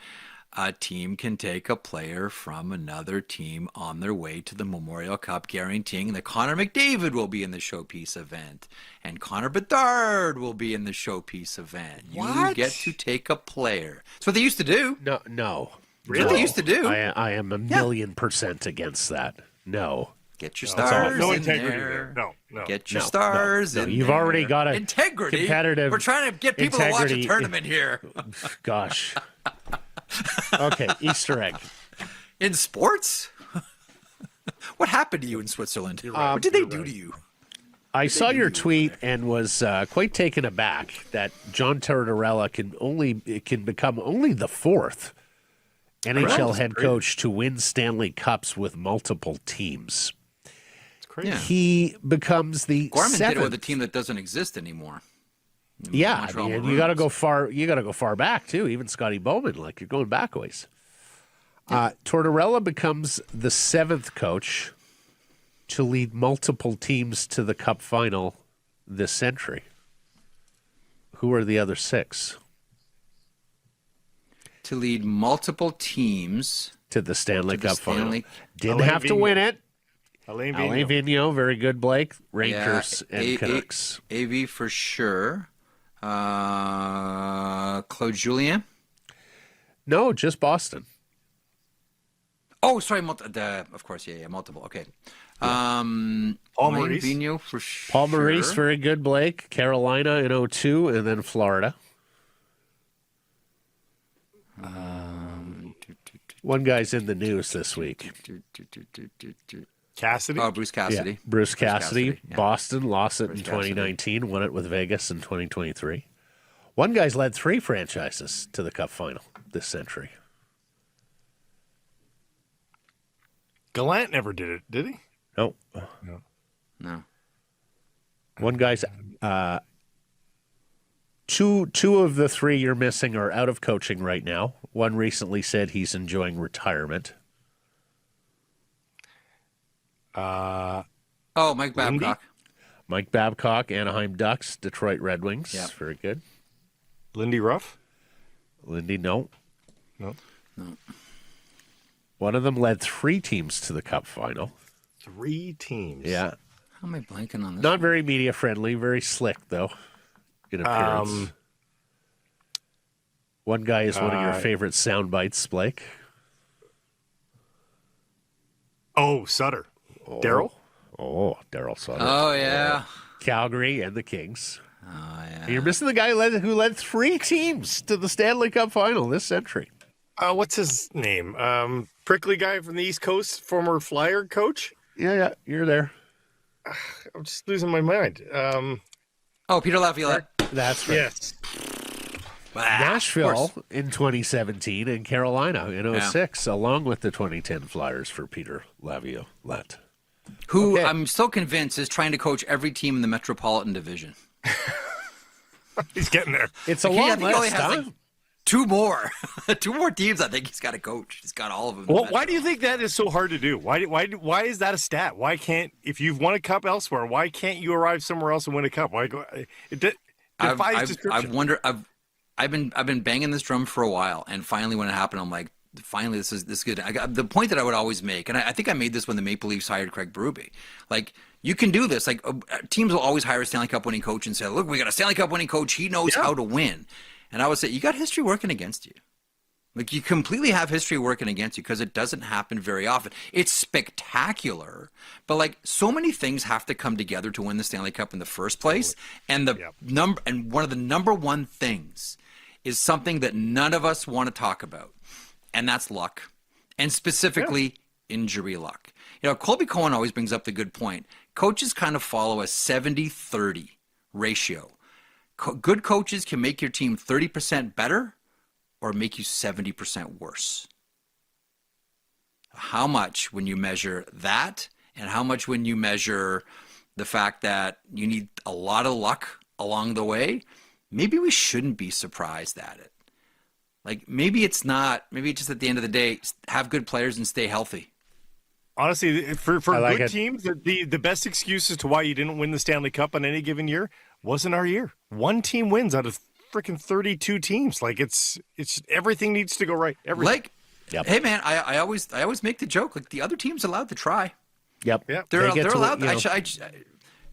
A team can take a player from another team on their way to the Memorial Cup, guaranteeing that Connor McDavid will be in the showpiece event, and Connor Bedard will be in the showpiece event. What? You get to take a player. That's what they used to do. No. Really? What they used to do. I am 1,000,000% against that. No. Get your stars no in integrity there. No. Get your stars in You've there. already got a integrity. Competitive. We're trying to get people to watch a tournament here. Gosh. Okay, Easter egg. In sports? What happened to you in Switzerland? What did they do to you? I saw your tweet and was quite taken aback that John Tortorella can become only the 4th NHL head coach to win Stanley Cups with multiple teams. It's crazy. Yeah. He becomes the Gorman 7th. did it with a team that doesn't exist anymore. Yeah, I mean, you got to go far. You got to go far back too. Even Scotty Bowman, like you're going back ways. Tortorella becomes the 7th coach to lead multiple teams to the Cup final this century. Who are the other 6? To lead multiple teams to the Stanley Cup final. Didn't Alain have to win it. Alain Vigneault, very good, Blake. Rangers and Canucks. AV for sure. Claude Julien? No, just Boston. Oh, sorry. Of course, multiple. Okay. Paul Maurice. Vigneault for sure. Paul Maurice, very good, Blake. Carolina in 2002, and then Florida. One guy's in the news this week. Cassidy? Oh, Bruce Cassidy. Yeah. Bruce Cassidy. Yeah. Boston lost it in 2019, won it with Vegas in 2023. One guy's led 3 franchises to the Cup final this century. Gallant never did it, did he? No. No. One guy's two of the 3 you're missing are out of coaching right now. One recently said he's enjoying retirement. Mike Babcock. Mike Babcock, Anaheim Ducks, Detroit Red Wings. Yeah. Very good. Lindy Ruff? Lindy, no. No. One of them led 3 teams to the Cup final. 3 teams. Yeah. How am I blanking on this? Not very media friendly, very slick, though, in appearance. One guy is one of your favorite sound bites, Blake. Oh, Sutter. Daryl? Oh, Daryl Sutter. Oh, yeah. Calgary and the Kings. Oh, yeah. And you're missing the guy who led 3 teams to the Stanley Cup final this century. What's his name? Prickly guy from the East Coast, former Flyer coach? Yeah, you're there. I'm just losing my mind. Peter Laviolette. That's right. Yes. Nashville in 2017 and Carolina in 06, along with the 2010 Flyers for Peter Laviolette. Who Okay. I'm still convinced is trying to coach every team in the Metropolitan Division. He's getting there. It's a I long think he only list, has huh? like 2 more. 2 more teams I think he's got to coach. He's got all of them. Well, why do you think that is so hard to do? Why is that a stat? Why can't, if you've won a cup elsewhere, why can't you arrive somewhere else and win a cup? Why go? It defies description. I've wondered. I've been banging this drum for a while, and finally when it happened, I'm like, finally this is good. I got the point that I would always make, and I think I made this when the Maple Leafs hired Craig Berube. Like, you can do this. Like, teams will always hire a Stanley Cup winning coach and say, look, we got a Stanley Cup winning coach. He knows how to win. And I would say, you got history working against you. Like, you completely have history working against you because it doesn't happen very often. It's spectacular, but like so many things have to come together to win the Stanley Cup in the first place. And one of the number one things is something that none of us want to talk about, and that's luck, and specifically injury luck. You know, Colby Cohen always brings up the good point. Coaches kind of follow a 70-30 ratio. Good coaches can make your team 30% better or make you 70% worse. How much when you measure that, and how much when you measure the fact that you need a lot of luck along the way, maybe we shouldn't be surprised at it. Like, maybe it's not, maybe it's just at the end of the day, have good players and stay healthy. Honestly, for like good it. teams, the best excuse as to why you didn't win the Stanley Cup on any given year wasn't our year. One team wins out of freaking 32 teams. Like, it's everything needs to go right. Everything. Yep. Hey man, I always make the joke, like, the other team's allowed to try. Yep. They're They get to, allowed. you know,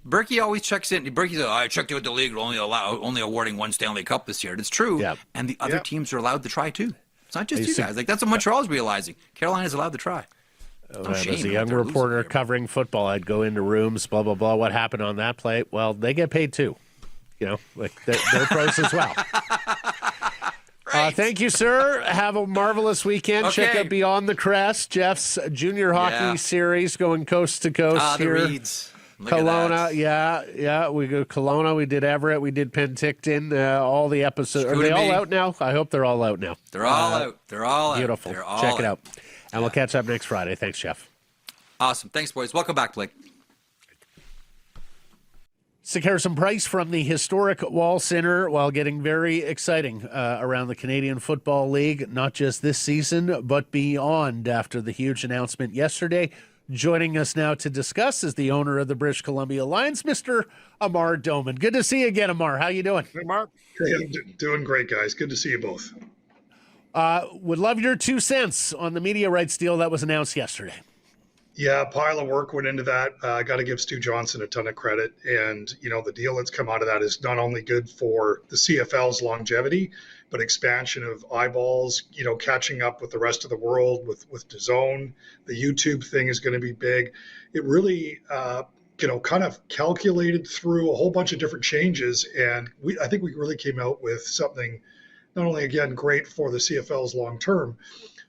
Berkey always checks in. Berkey's like, I checked in with the league. We're only awarding 1 Stanley Cup this year. And it's true. Yep. And the other teams are allowed to try too. It's not just you guys. Like, that's what Montreal's realizing. Carolina's allowed to try. As a young reporter covering football, I'd go into rooms, blah, blah, blah. What happened on that play? Well, they get paid too. You know, like they're pros as well. Right. Thank you, sir. Have a marvelous weekend. Check Okay. out Beyond the Crest, Jeff's junior hockey series going coast to coast The here. Reeds. Look at Kelowna, that. yeah. We go Kelowna. We did Everett. We did Penticton. All the episodes. Are they all out now? I hope they're all out now. They're all out. They're all Beautiful. out. They're all Check it out. And we'll catch up next Friday. Thanks, Jeff. Awesome. Thanks, boys. Welcome back, Blake. Sick Harrison Price from the historic Wall Center, while getting very exciting around the Canadian Football League, not just this season, but beyond after the huge announcement yesterday. Joining us now to discuss is the owner of the British Columbia Lions, Mr. Amar Doman. Good to see you again, Amar. How you doing? Hey, Mark. Hey, I'm doing great, guys. Good to see you both. Would love your 2 cents on the media rights deal that was announced yesterday. Yeah, a pile of work went into that. I got to give Stu Johnson a ton of credit. And, you know, the deal that's come out of that is not only good for the CFL's longevity, but expansion of eyeballs, you know, catching up with the rest of the world with DAZN. The YouTube thing is going to be big. It really, you know, kind of calculated through a whole bunch of different changes. And I think we really came out with something not only, again, great for the CFL's long term,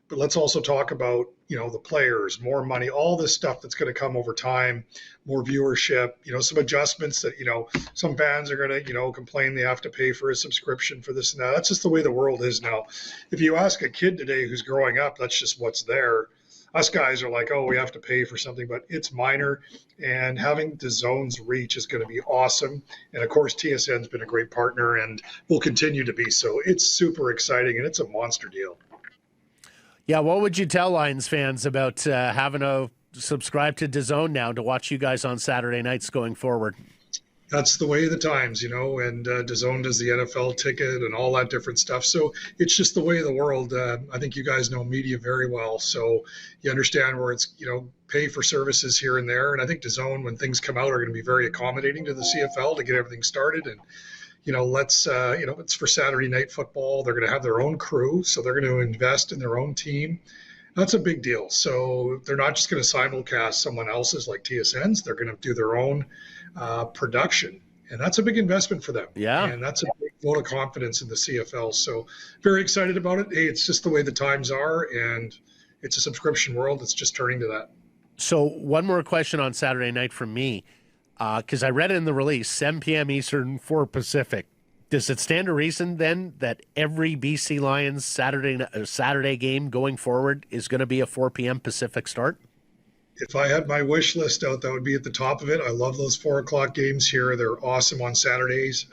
but let's also talk about, you know, the players, more money, all this stuff that's going to come over time, more viewership, you know, some adjustments that, you know, some fans are going to, you know, complain they have to pay for a subscription for this and that. That's just the way the world is now. If you ask a kid today who's growing up, that's just what's there. Us guys are like, oh, we have to pay for something, but it's minor. And having DAZN's reach is going to be awesome. And of course, TSN's been a great partner and will continue to be so. It's super exciting and it's a monster deal. Yeah, what would you tell Lions fans about having to subscribe to DAZN now to watch you guys on Saturday nights going forward? That's the way of the times, and DAZN does the NFL ticket and all that different stuff. So it's just the way of the world. I think you guys know media very well. So you understand where it's, pay for services here and there. And I think DAZN, when things come out, are going to be very accommodating to the CFL to get everything started. And, it's for Saturday night football. They're going to have their own crew. So they're going to invest in their own team. That's a big deal. So they're not just going to simulcast someone else's like TSN's. They're going to do their own production. And that's a big investment for them. Yeah. And that's a big vote of confidence in the CFL. So very excited about it. Hey, it's just the way the times are. And it's a subscription world. It's just turning to that. So one more question on Saturday night from me, because I read it in the release, 7 p.m. Eastern, 4 Pacific. Does it stand to reason then that every BC Lions Saturday game going forward is going to be a 4 p.m. Pacific start? If I had my wish list out, that would be at the top of it. I love those 4 o'clock games here. They're awesome on Saturdays.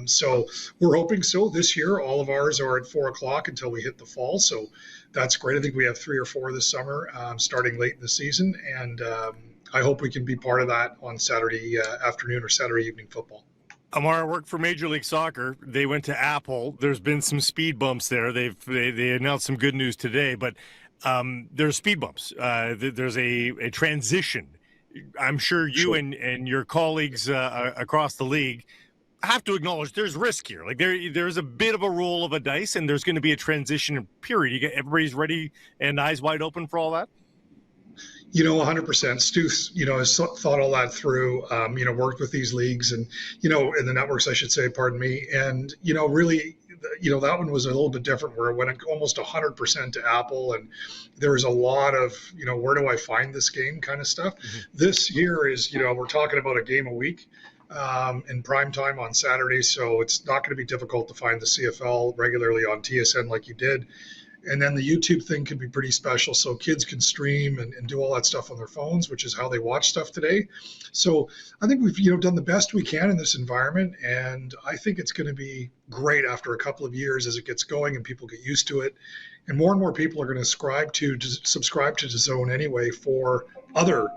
So we're hoping so. This year, all of ours are at 4 o'clock until we hit the fall. So that's great. I think we have 3 or 4 this summer, starting late in the season. And I hope we can be part of that on Saturday afternoon or Saturday evening football. Amar worked for Major League Soccer. They went to Apple. There's been some speed bumps there. They announced some good news today, but there's speed bumps. There's a transition. I'm sure you and your colleagues across the league have to acknowledge there's risk here. Like there's a bit of a roll of a dice, and there's going to be a transition period. Everybody's ready and eyes wide open for all that. 100%. Stu, has thought all that through, worked with these leagues and, in the networks, I should say, pardon me. And, really, that one was a little bit different where it went almost 100% to Apple. And there was a lot of, where do I find this game kind of stuff. Mm-hmm. This year is, we're talking about a game a week in prime time on Saturday. So it's not going to be difficult to find the CFL regularly on TSN like you did. And then the YouTube thing can be pretty special. So kids can stream and do all that stuff on their phones, which is how they watch stuff today. So I think we've, done the best we can in this environment. And I think it's going to be great after a couple of years as it gets going and people get used to it. And more people are going to subscribe to DAZN anyway for other,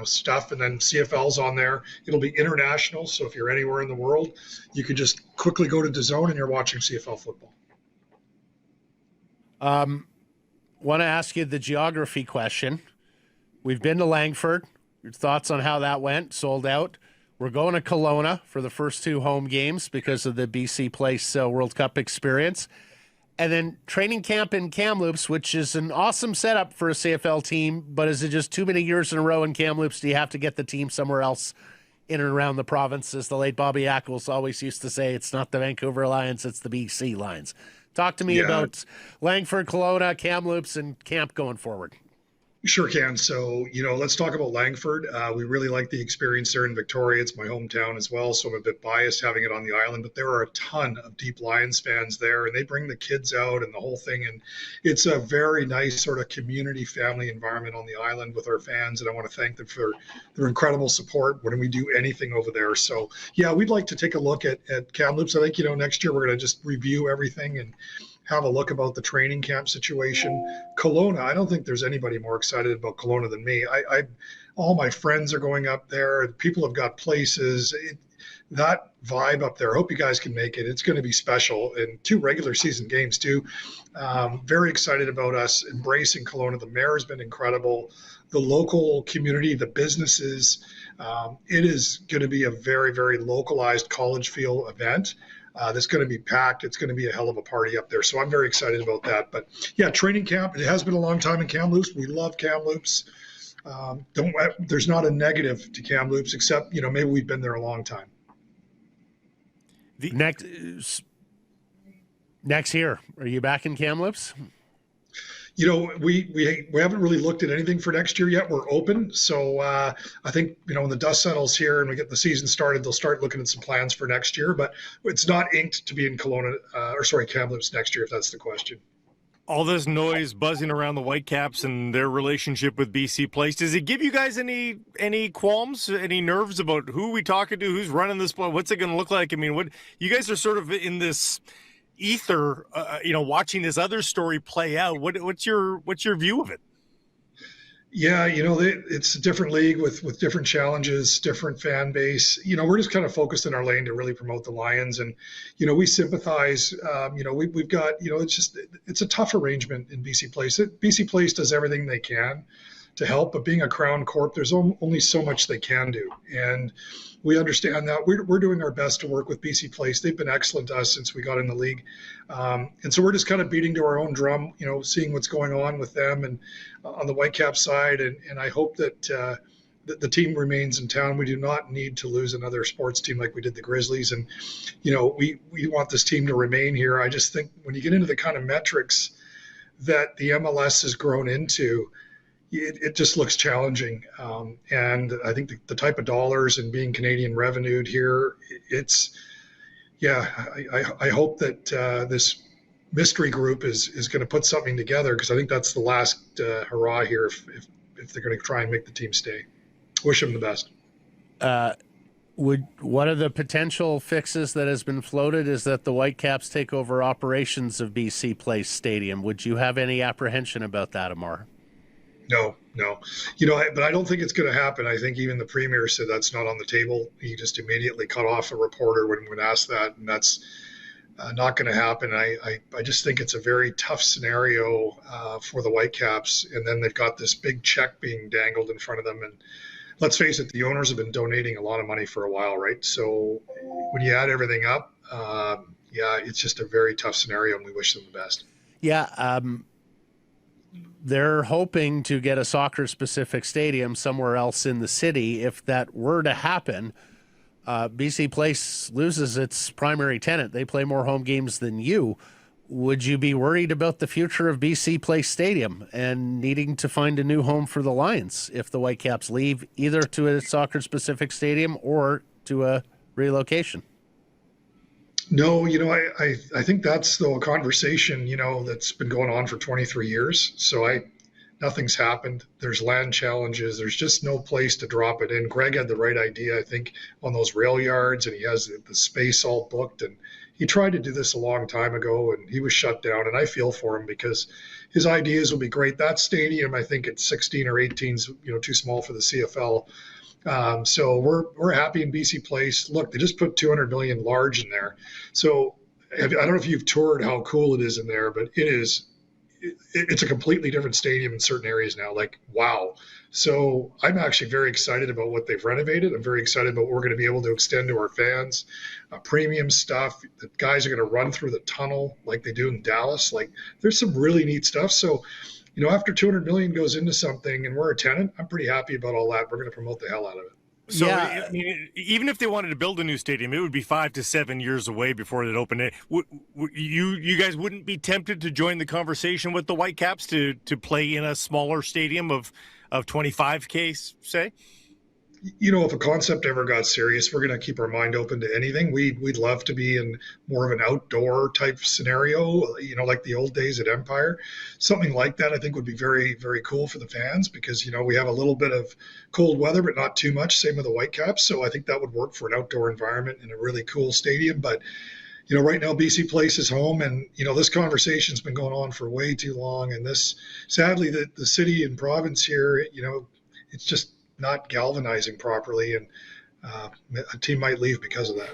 stuff. And then CFL's on there. It'll be international. So if you're anywhere in the world, you can just quickly go to DAZN and you're watching CFL football. Want to ask you the geography question. We've been to Langford. Your thoughts on how that went? Sold out. We're going to Kelowna for the first 2 home games because of the BC Place World Cup experience. And then training camp in Kamloops, which is an awesome setup for a CFL team, but is it just too many years in a row in Kamloops? Do you have to get the team somewhere else in and around the province? As the late Bobby Ackles always used to say, it's not the Vancouver Lions, it's the BC Lions. Talk to me about Langford, Kelowna, Kamloops, and camp going forward. Sure can. So, let's talk about Langford. We really like the experience there in Victoria. It's my hometown as well, so I'm a bit biased having it on the island. But there are a ton of Deep Lions fans there, and they bring the kids out and the whole thing. And it's a very nice sort of community family environment on the island with our fans. And I want to thank them for their incredible support when we do anything over there. So, we'd like to take a look at Kamloops. I think, next year we're going to just review everything and have a look about the training camp situation. Kelowna, I don't think there's anybody more excited about Kelowna than me. All my friends are going up there. People have got places. That vibe up there, I hope you guys can make it. It's going to be special. And 2 regular season games too. Very excited about us embracing Kelowna. The mayor has been incredible. The local community, the businesses. It is going to be a very, very localized college feel event. That's going to be packed. It's going to be a hell of a party up there. So I'm very excited about that. But training camp, it has been a long time in Kamloops. We love Kamloops. There's not a negative to Kamloops except, maybe we've been there a long time. Next year, are you back in Kamloops? We haven't really looked at anything for next year yet. We're open. So I think, when the dust settles here and we get the season started, they'll start looking at some plans for next year. But it's not inked to be in Kamloops next year, if that's the question. All this noise buzzing around the Whitecaps and their relationship with BC Place, does it give you guys any qualms, any nerves about who we talking to, who's running this play, what's it going to look like? I mean, what you guys are sort of in this ether, watching this other story play out. What's your view of it? Yeah, it's a different league with different challenges, different fan base. We're just kind of focused in our lane to really promote the Lions, and we sympathize. We've got it's a tough arrangement in BC Place. BC Place does everything they can to help, but being a Crown Corp, there's only so much they can do, and we understand that. We're doing our best to work with BC Place. They've been excellent to us since we got in the league, and so we're just kind of beating to our own drum, seeing what's going on with them and on the Whitecaps side, and I hope that the team remains in town. We do not need to lose another sports team like we did the Grizzlies, and we want this team to remain here. I just think when you get into the kind of metrics that the MLS has grown into, it just looks challenging. And I think the type of dollars and being Canadian revenued here, I hope that this mystery group is going to put something together, because I think that's the last hurrah here if they're going to try and make the team stay. Wish them the best. One of the potential fixes that has been floated is that the Whitecaps take over operations of BC Place Stadium. Would you have any apprehension about that, Amar? No. But I don't think it's going to happen. I think even the Premier said that's not on the table. He just immediately cut off a reporter when asked that, and that's not going to happen. I just think it's a very tough scenario for the Whitecaps, and then they've got this big check being dangled in front of them. And let's face it, the owners have been donating a lot of money for a while, right? So when you add everything up, it's just a very tough scenario, and we wish them the best. Yeah, they're hoping to get a soccer-specific stadium somewhere else in the city. If that were to happen, BC Place loses its primary tenant. They play more home games than you. Would you be worried about the future of BC Place Stadium and needing to find a new home for the Lions if the Whitecaps leave either to a soccer-specific stadium or to a relocation? No, I think that's the conversation, that's been going on for 23 years. So nothing's happened. There's land challenges. There's just no place to drop it in. Greg had the right idea, I think, on those rail yards, and he has the space all booked. And he tried to do this a long time ago, and he was shut down. And I feel for him because his ideas will be great. That stadium, I think it's 16 or 18 is, too small for the CFL. So we're happy in BC Place. Look, they just put 200 million large in there. So I don't know if you've toured how cool it is in there, but it's a completely different stadium in certain areas now. Like, wow. So I'm actually very excited about what they've renovated. I'm very excited about what we're going to be able to extend to our fans. Premium stuff. The guys are going to run through the tunnel like they do in Dallas. Like, there's some really neat stuff. So after 200 million goes into something and we're a tenant, I'm pretty happy about all that. We're going to promote the hell out of it. So I mean, even if they wanted to build a new stadium, it would be 5 to 7 years away before they'd open it. You guys wouldn't be tempted to join the conversation with the Whitecaps to play in a smaller stadium of 25K, say? If a concept ever got serious, we're going to keep our mind open to anything. We'd love to be in more of an outdoor type scenario, like the old days at Empire. Something like that, I think, would be very, very cool for the fans because, we have a little bit of cold weather, but not too much. Same with the Whitecaps. So I think that would work for an outdoor environment in a really cool stadium. But, right now BC Place is home, and, this conversation's been going on for way too long. And sadly, the city and province here, it's just not galvanizing properly, and a team might leave because of that.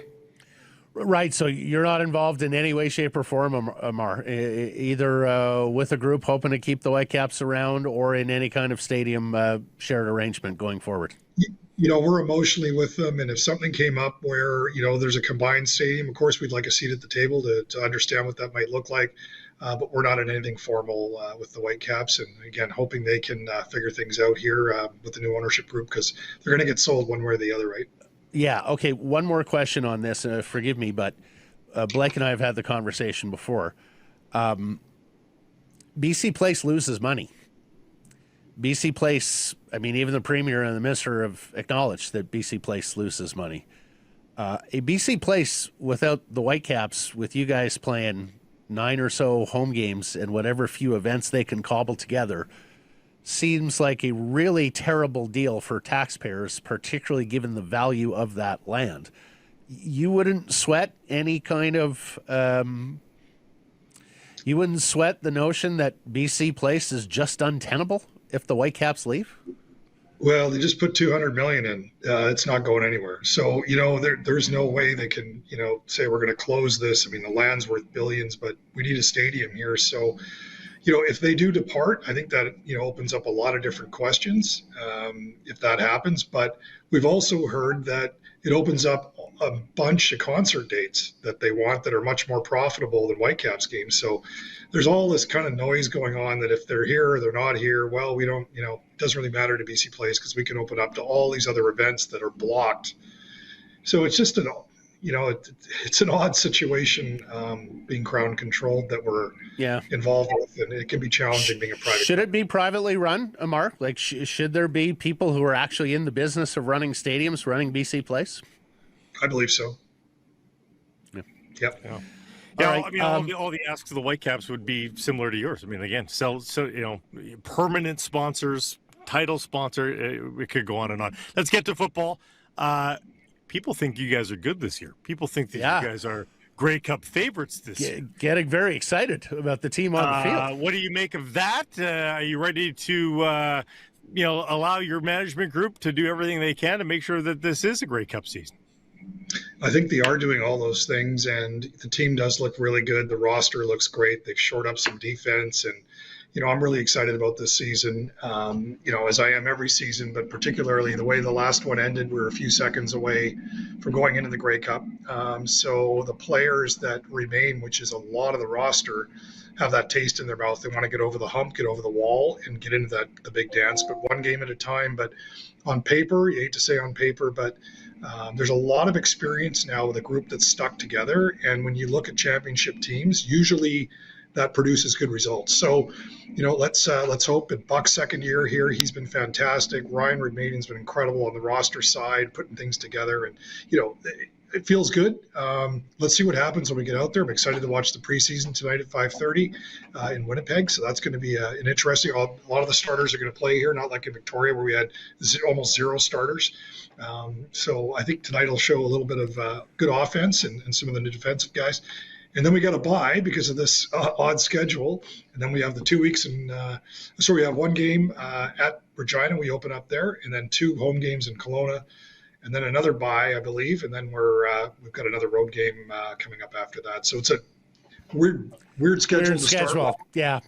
Right. So you're not involved in any way, shape, or form, Amar, either with a group hoping to keep the Whitecaps around or in any kind of stadium shared arrangement going forward. We're emotionally with them, and if something came up where there's a combined stadium, of course we'd like a seat at the table to understand what that might look like. But we're not in anything formal with the Whitecaps. And again, hoping they can figure things out here with the new ownership group, because they're going to get sold one way or the other, right? Yeah. Okay. One more question on this. Forgive me, but Blake and I have had the conversation before. BC Place loses money. BC Place, I mean, even the Premier and the Minister have acknowledged that BC Place loses money. A BC Place without the Whitecaps, with you guys playing 9 or so home games and whatever few events they can cobble together, seems like a really terrible deal for taxpayers, particularly given the value of that land. You wouldn't sweat any kind of, you wouldn't sweat the notion that BC Place is just untenable if the Whitecaps leave? Well, they just put 200 million in. It's not going anywhere. So, there's no way they can, say we're going to close this. I mean, the land's worth billions, but we need a stadium here. So, if they do depart, I think that, opens up a lot of different questions if that happens. But we've also heard that it opens up a bunch of concert dates that they want that are much more profitable than Whitecaps games. So there's all this kind of noise going on that if they're here or they're not here, well, we don't, it doesn't really matter to BC Place because we can open up to all these other events that are blocked. So it's just it's an odd situation being Crown controlled that we're involved with, and it can be challenging being a private. Should it be privately run, Amar? Like, should there be people who are actually in the business of running stadiums, running BC Place? I believe so. Yeah. Yep. Yeah. Yeah, right. I mean, all the asks of the Whitecaps would be similar to yours. I mean, again, permanent sponsors, title sponsor. It could go on and on. Let's get to football. People think you guys are good this year. People think that you guys are Grey Cup favorites this year. Getting very excited about the team on the field. What do you make of that? Are you ready to, allow your management group to do everything they can to make sure that this is a Grey Cup season? I think they are doing all those things, and the team does look really good. The roster looks great. They've shored up some defense, and I'm really excited about this season, as I am every season, but particularly the way the last one ended, we're a few seconds away from going into the Grey Cup. So the players that remain, which is a lot of the roster, have that taste in their mouth. They want to get over the hump, get over the wall, and get into the big dance, but one game at a time. But on paper, you hate to say on paper, but there's a lot of experience now with a group that's stuck together. And when you look at championship teams, usually that produces good results. So, let's hope in Buck's second year here, he's been fantastic. Ryan Redmayden's been incredible on the roster side, putting things together, and it feels good. Let's see what happens when we get out there. I'm excited to watch the preseason tonight at 5:30 in Winnipeg. So that's going to be an interesting. A lot of the starters are going to play here, not like in Victoria where we had almost zero starters. So I think tonight will show a little bit of good offense and some of the defensive guys. And then we got a bye because of this odd schedule. And then we have the 2 weeks. So we have one game at Regina. We open up there, and then 2 home games in Kelowna, and then another bye, I believe. And then we've got another road game coming up after that. So it's a weird schedule to start with. Yeah.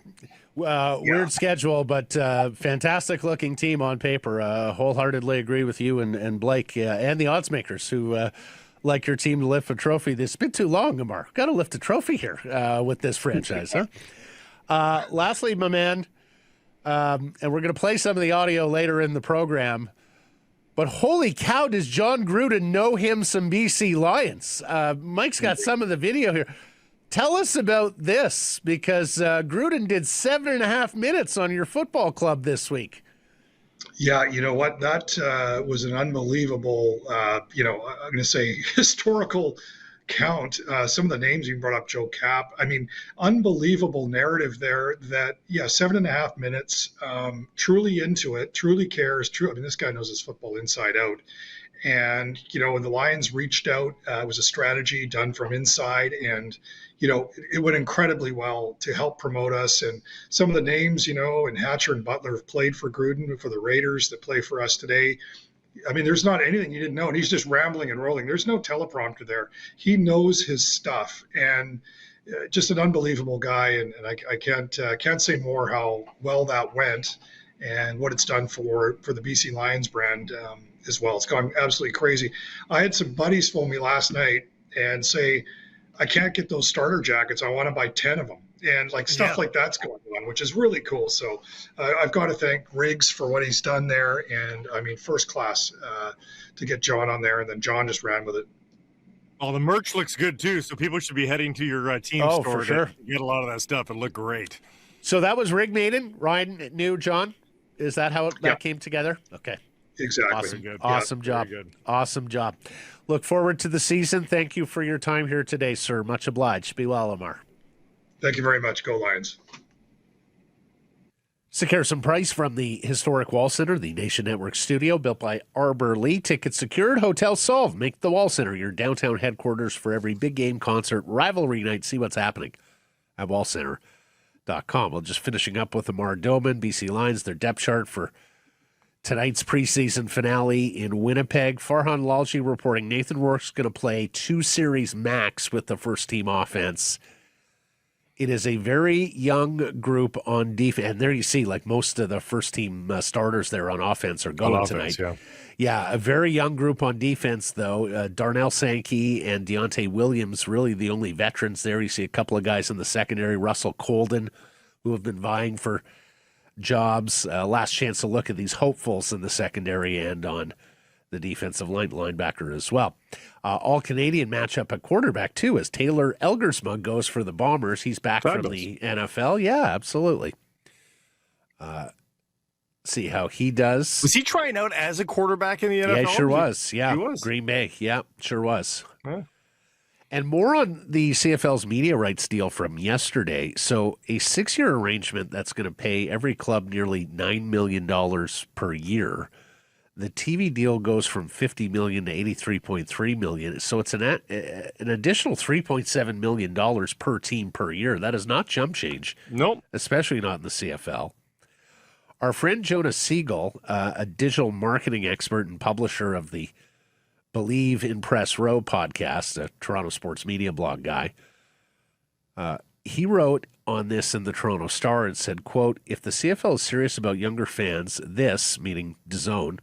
Weird schedule, but fantastic looking team on paper. Wholeheartedly agree with you and Blake and the odds makers who like your team to lift a trophy. This has been too long, Amar. Got to lift a trophy here with this franchise, huh? Lastly, my man, and we're going to play some of the audio later in the program, but holy cow, does John Gruden know him some BC Lions? Mike's got some of the video here. Tell us about this, because Gruden did 7.5 minutes on your football club this week. Yeah, you know what? That was an unbelievable, I'm going to say historical count. Some of the names you brought up, Joe Cap. I mean, unbelievable narrative there that, 7.5 minutes, truly into it, truly cares. I mean, this guy knows his football inside out. And, when the Lions reached out, it was a strategy done from inside, and, it went incredibly well to help promote us. And some of the names, and Hatcher and Butler have played for Gruden, for the Raiders that play for us today. I mean, there's not anything you didn't know, and he's just rambling and rolling. There's no teleprompter there. He knows his stuff, and just an unbelievable guy. And I can't say more how well that went and what it's done for the BC Lions brand as well. It's gone absolutely crazy. I had some buddies phone me last night and say, I can't get those starter jackets. I want to buy 10 of them. And stuff like that's going on, which is really cool. So I've got to thank Riggs for what he's done there. And I mean, first class to get John on there. And then John just ran with it. Oh, the merch looks good too. So people should be heading to your team store for sure. to get a lot of that stuff. It looked great. So that was Rig Maiden. Ryan knew John. Is that how that came together? Okay. Exactly. Awesome. Good. Awesome job. Good. Awesome job. Look forward to the season. Thank you for your time here today, sir. Much obliged. Be well, Amar. Thank you very much. Go Lions. Secure Price from the historic Wall Center, the Nation Network studio, built by Arbor Lee. Tickets secured. Hotel Solve. Make the Wall Center your downtown headquarters for every big game, concert, rivalry night. See what's happening at wallcenter.ca. Well, just finishing up with Amar Doman, BC Lions, their depth chart for tonight's preseason finale in Winnipeg. Farhan Lalji reporting Nathan Rourke's going to play 2 series max with the first-team offense. It is a very young group on defense. And there you see, like, most of the first-team starters there on offense are going tonight. Yeah, a very young group on defense, though. Darnell Sankey and Deontay Williams, really the only veterans there. You see a couple of guys in the secondary, Russell Colden, who have been vying for jobs. Last chance to look at these hopefuls in the secondary and on the defensive linebacker as well. All-Canadian matchup at quarterback, too, as Taylor Elgersma goes for the Bombers. He's back from the NFL. Yeah, absolutely. See how he does. Was he trying out as a quarterback in the NFL? Yeah, he sure was. Yeah, he was. Green Bay. Yeah, sure was. Yeah. And more on the CFL's media rights deal from yesterday. So a 6-year arrangement that's going to pay every club nearly $9 million per year. The TV deal goes from $50 million to $83.3 million. So it's an additional $3.7 million per team per year. That is not chump change. Nope. Especially not in the CFL. Our friend Jonas Siegel, a digital marketing expert and publisher of the Believe in Press Row podcast, a Toronto sports media blog guy, he wrote on this in the Toronto Star and said, quote, if the CFL is serious about younger fans, this, meaning DAZN,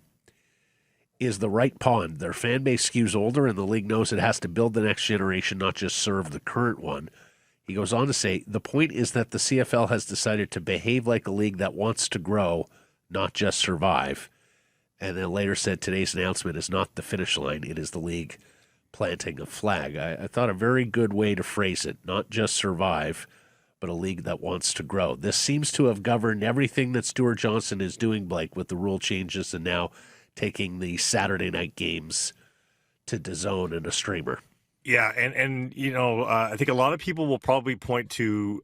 is the right pond. Their fan base skews older and the league knows it has to build the next generation, not just serve the current one. He goes on to say, the point is that the CFL has decided to behave like a league that wants to grow, not just survive. And then later said today's announcement is not the finish line. It is the league planting a flag. I thought a very good way to phrase it, not just survive, but a league that wants to grow. This seems to have governed everything that Stuart Johnson is doing, Blake, with the rule changes and now taking the Saturday night games to DAZN and a streamer. Yeah, and you know, I think a lot of people will probably point to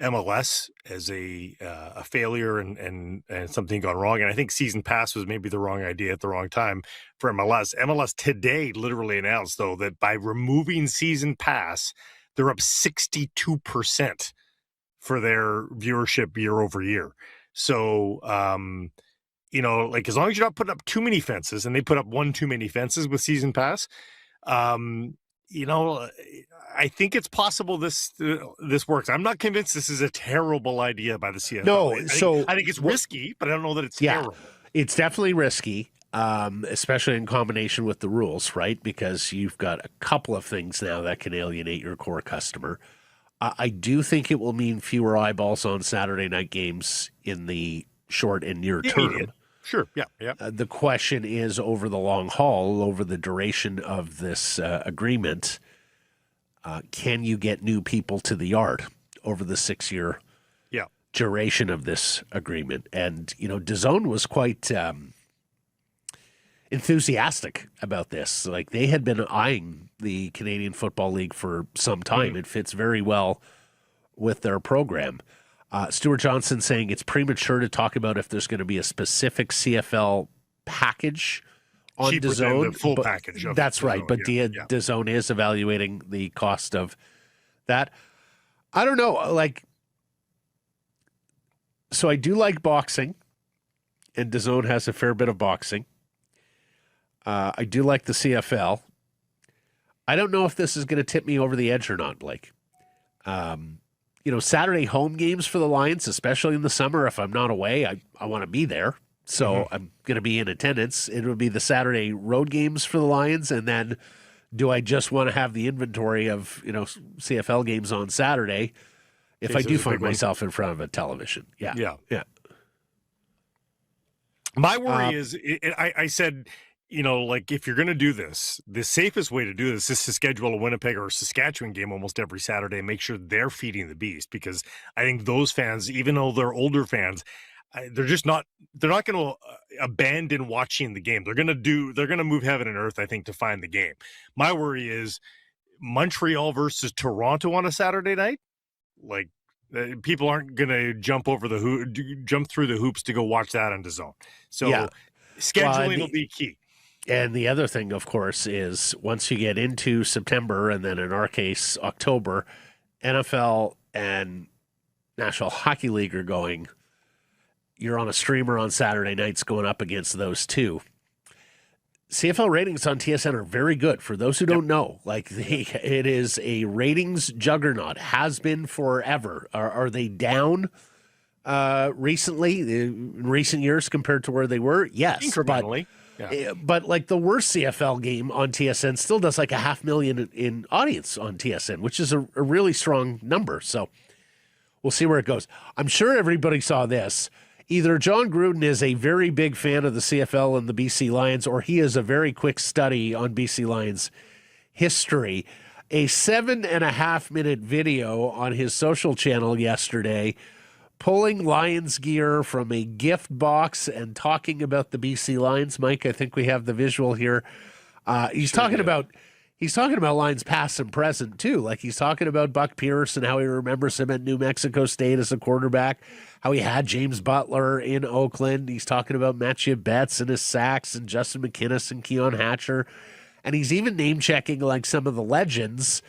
MLS as a failure and something gone wrong. And I think season pass was maybe the wrong idea at the wrong time for MLS. MLS today literally announced, though, that by removing season pass, they're up 62% for their viewership year over year. So, you know, like as long as you're not putting up too many fences, and they put up one too many fences with season pass, you know, I think it's possible this works. I'm not convinced this is a terrible idea by the CFL. No, I think it's risky, but I don't know that it's terrible. It's definitely risky, especially in combination with the rules, right? Because you've got a couple of things now that can alienate your core customer. I do think it will mean fewer eyeballs on Saturday night games in the short and near term. Sure, yeah. The question is, over the long haul, over the duration of this agreement, can you get new people to the yard over the 6-year duration of this agreement? And, you know, DAZN was quite enthusiastic about this. Like, they had been eyeing the Canadian Football League for some time. It fits very well with their program. Stuart Johnson saying it's premature to talk about if there's going to be a specific CFL package on cheaper DAZN. than the full package. That's right, but DAZN is evaluating the cost of that. I don't know, like, so I do like boxing, and DAZN has a fair bit of boxing. I do like the CFL. I don't know if this is going to tip me over the edge or not, Blake. You know, Saturday home games for the Lions, especially in the summer, if I'm not away, I want to be there. So I'm going to be in attendance. It would be the Saturday road games for the Lions. And then do I just want to have the inventory of, you know, CFL games on Saturday if I do find myself in front of a television? Yeah. My worry is, I said, you know, like if you're going to do this, the safest way to do this is to schedule a Winnipeg or a Saskatchewan game almost every Saturday and make sure they're feeding the beast, because I think those fans, even though they're older fans, they're not going to abandon watching the game. They're going to move heaven and earth, I think, to find the game. My worry is Montreal versus Toronto on a Saturday night. Like, people aren't going to jump through the hoops to go watch that on DAZN. So scheduling will be key. And the other thing, of course, is once you get into September and then in our case, October, NFL and National Hockey League are going, you're on a streamer on Saturday nights going up against those two. CFL ratings on TSN are very good. For those who don't know, it is a ratings juggernaut, has been forever. Are they down recently, in recent years compared to where they were? Yes. Incrementally. But like the worst CFL game on TSN still does like 500,000 in audience on TSN, which is a really strong number. So we'll see where it goes. I'm sure everybody saw this. Either John Gruden is a very big fan of the CFL and the BC Lions, or he is a very quick study on BC Lions history. A 7.5-minute video on his social channel yesterday, pulling Lions gear from a gift box and talking about the BC Lions. Mike, I think we have the visual here. He's talking about Lions past and present too. Like he's talking about Buck Pierce and how he remembers him at New Mexico State as a quarterback, how he had James Butler in Oakland. He's talking about Matthew Betts and his sacks and Justin McInnis and Keon Hatcher. And he's even name-checking like some of the legends,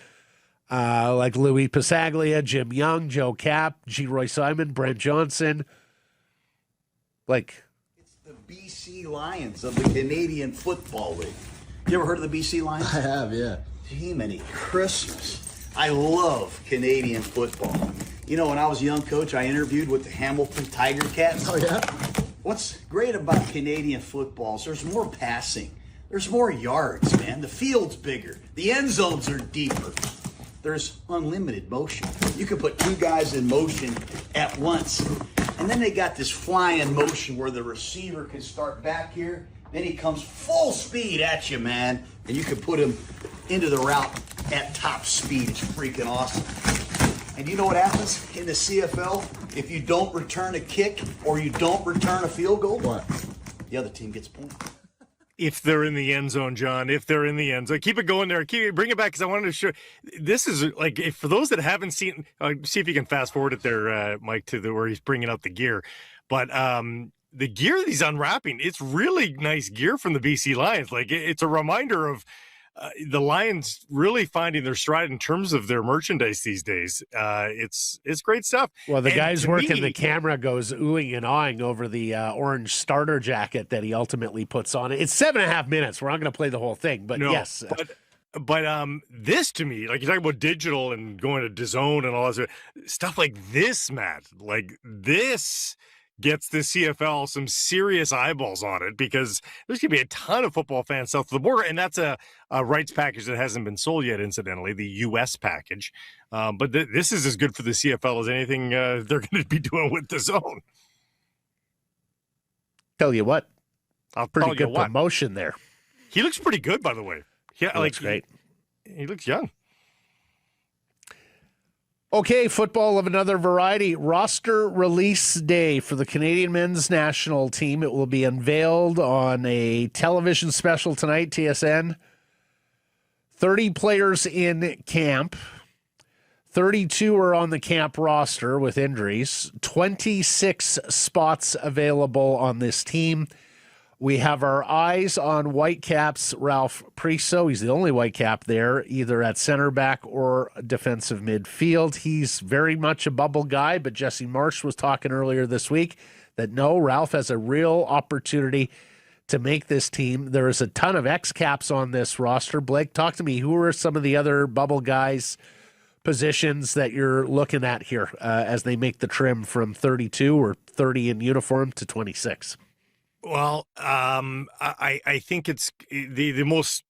like Louis Pasaglia, Jim Young, Joe Cap, G. Roy Simon, Brent Johnson. Like, it's the BC Lions of the Canadian Football League. You ever heard of the BC Lions? I have, yeah. Jiminy Christmas. I love Canadian football. You know, when I was a young coach, I interviewed with the Hamilton Tiger Cats. Oh, yeah? What's great about Canadian football is there's more passing. There's more yards, man. The field's bigger. The end zones are deeper. There's unlimited motion. You can put two guys in motion at once. And then they got this flying motion where the receiver can start back here. Then he comes full speed at you, man. And you can put him into the route at top speed. It's freaking awesome. And you know what happens in the CFL? If you don't return a kick or you don't return a field goal, What? the other team gets a point. If they're in the end zone, John, if they're in the end zone, keep it going there. Bring it back because I wanted to show. This is like, for those that haven't seen, see if you can fast forward it there, Mike, to where he's bringing out the gear. But the gear that he's unwrapping, it's really nice gear from the BC Lions. Like it's a reminder of the Lions really finding their stride in terms of their merchandise these days. It's great stuff. Well, the And guys to working me- the camera goes oohing and awing over the orange starter jacket that he ultimately puts on. It's 7.5 minutes. We're not going to play the whole thing, but No, yes. But this to me, like you talk about digital and going to DAZN and all that stuff like this, Matt, like this gets the CFL some serious eyeballs on it because there's going to be a ton of football fans south of the border, and that's a rights package that hasn't been sold yet, incidentally, the U.S. package. But this is as good for the CFL as anything they're going to be doing with DAZN. Tell you what, I'll pretty tell you good what. promotion there. He looks pretty good, by the way. Yeah, Looks great. He looks young. Okay, football of another variety. Roster release day for the Canadian men's national team. It will be unveiled on a television special tonight, TSN. 30 players in camp. 32 are on the camp roster with injuries. 26 spots available on this team. We have our eyes on Whitecaps' Ralph Priso. He's the only Whitecap there, either at center back or defensive midfield. He's very much a bubble guy, but Jesse Marsh was talking earlier this week that no, Ralph has a real opportunity to make this team. There is a ton of ex-caps on this roster. Blake, talk to me. Who are some of the other bubble guys' positions that you're looking at here as they make the trim from 32 or 30 in uniform to 26? Well, I think it's the most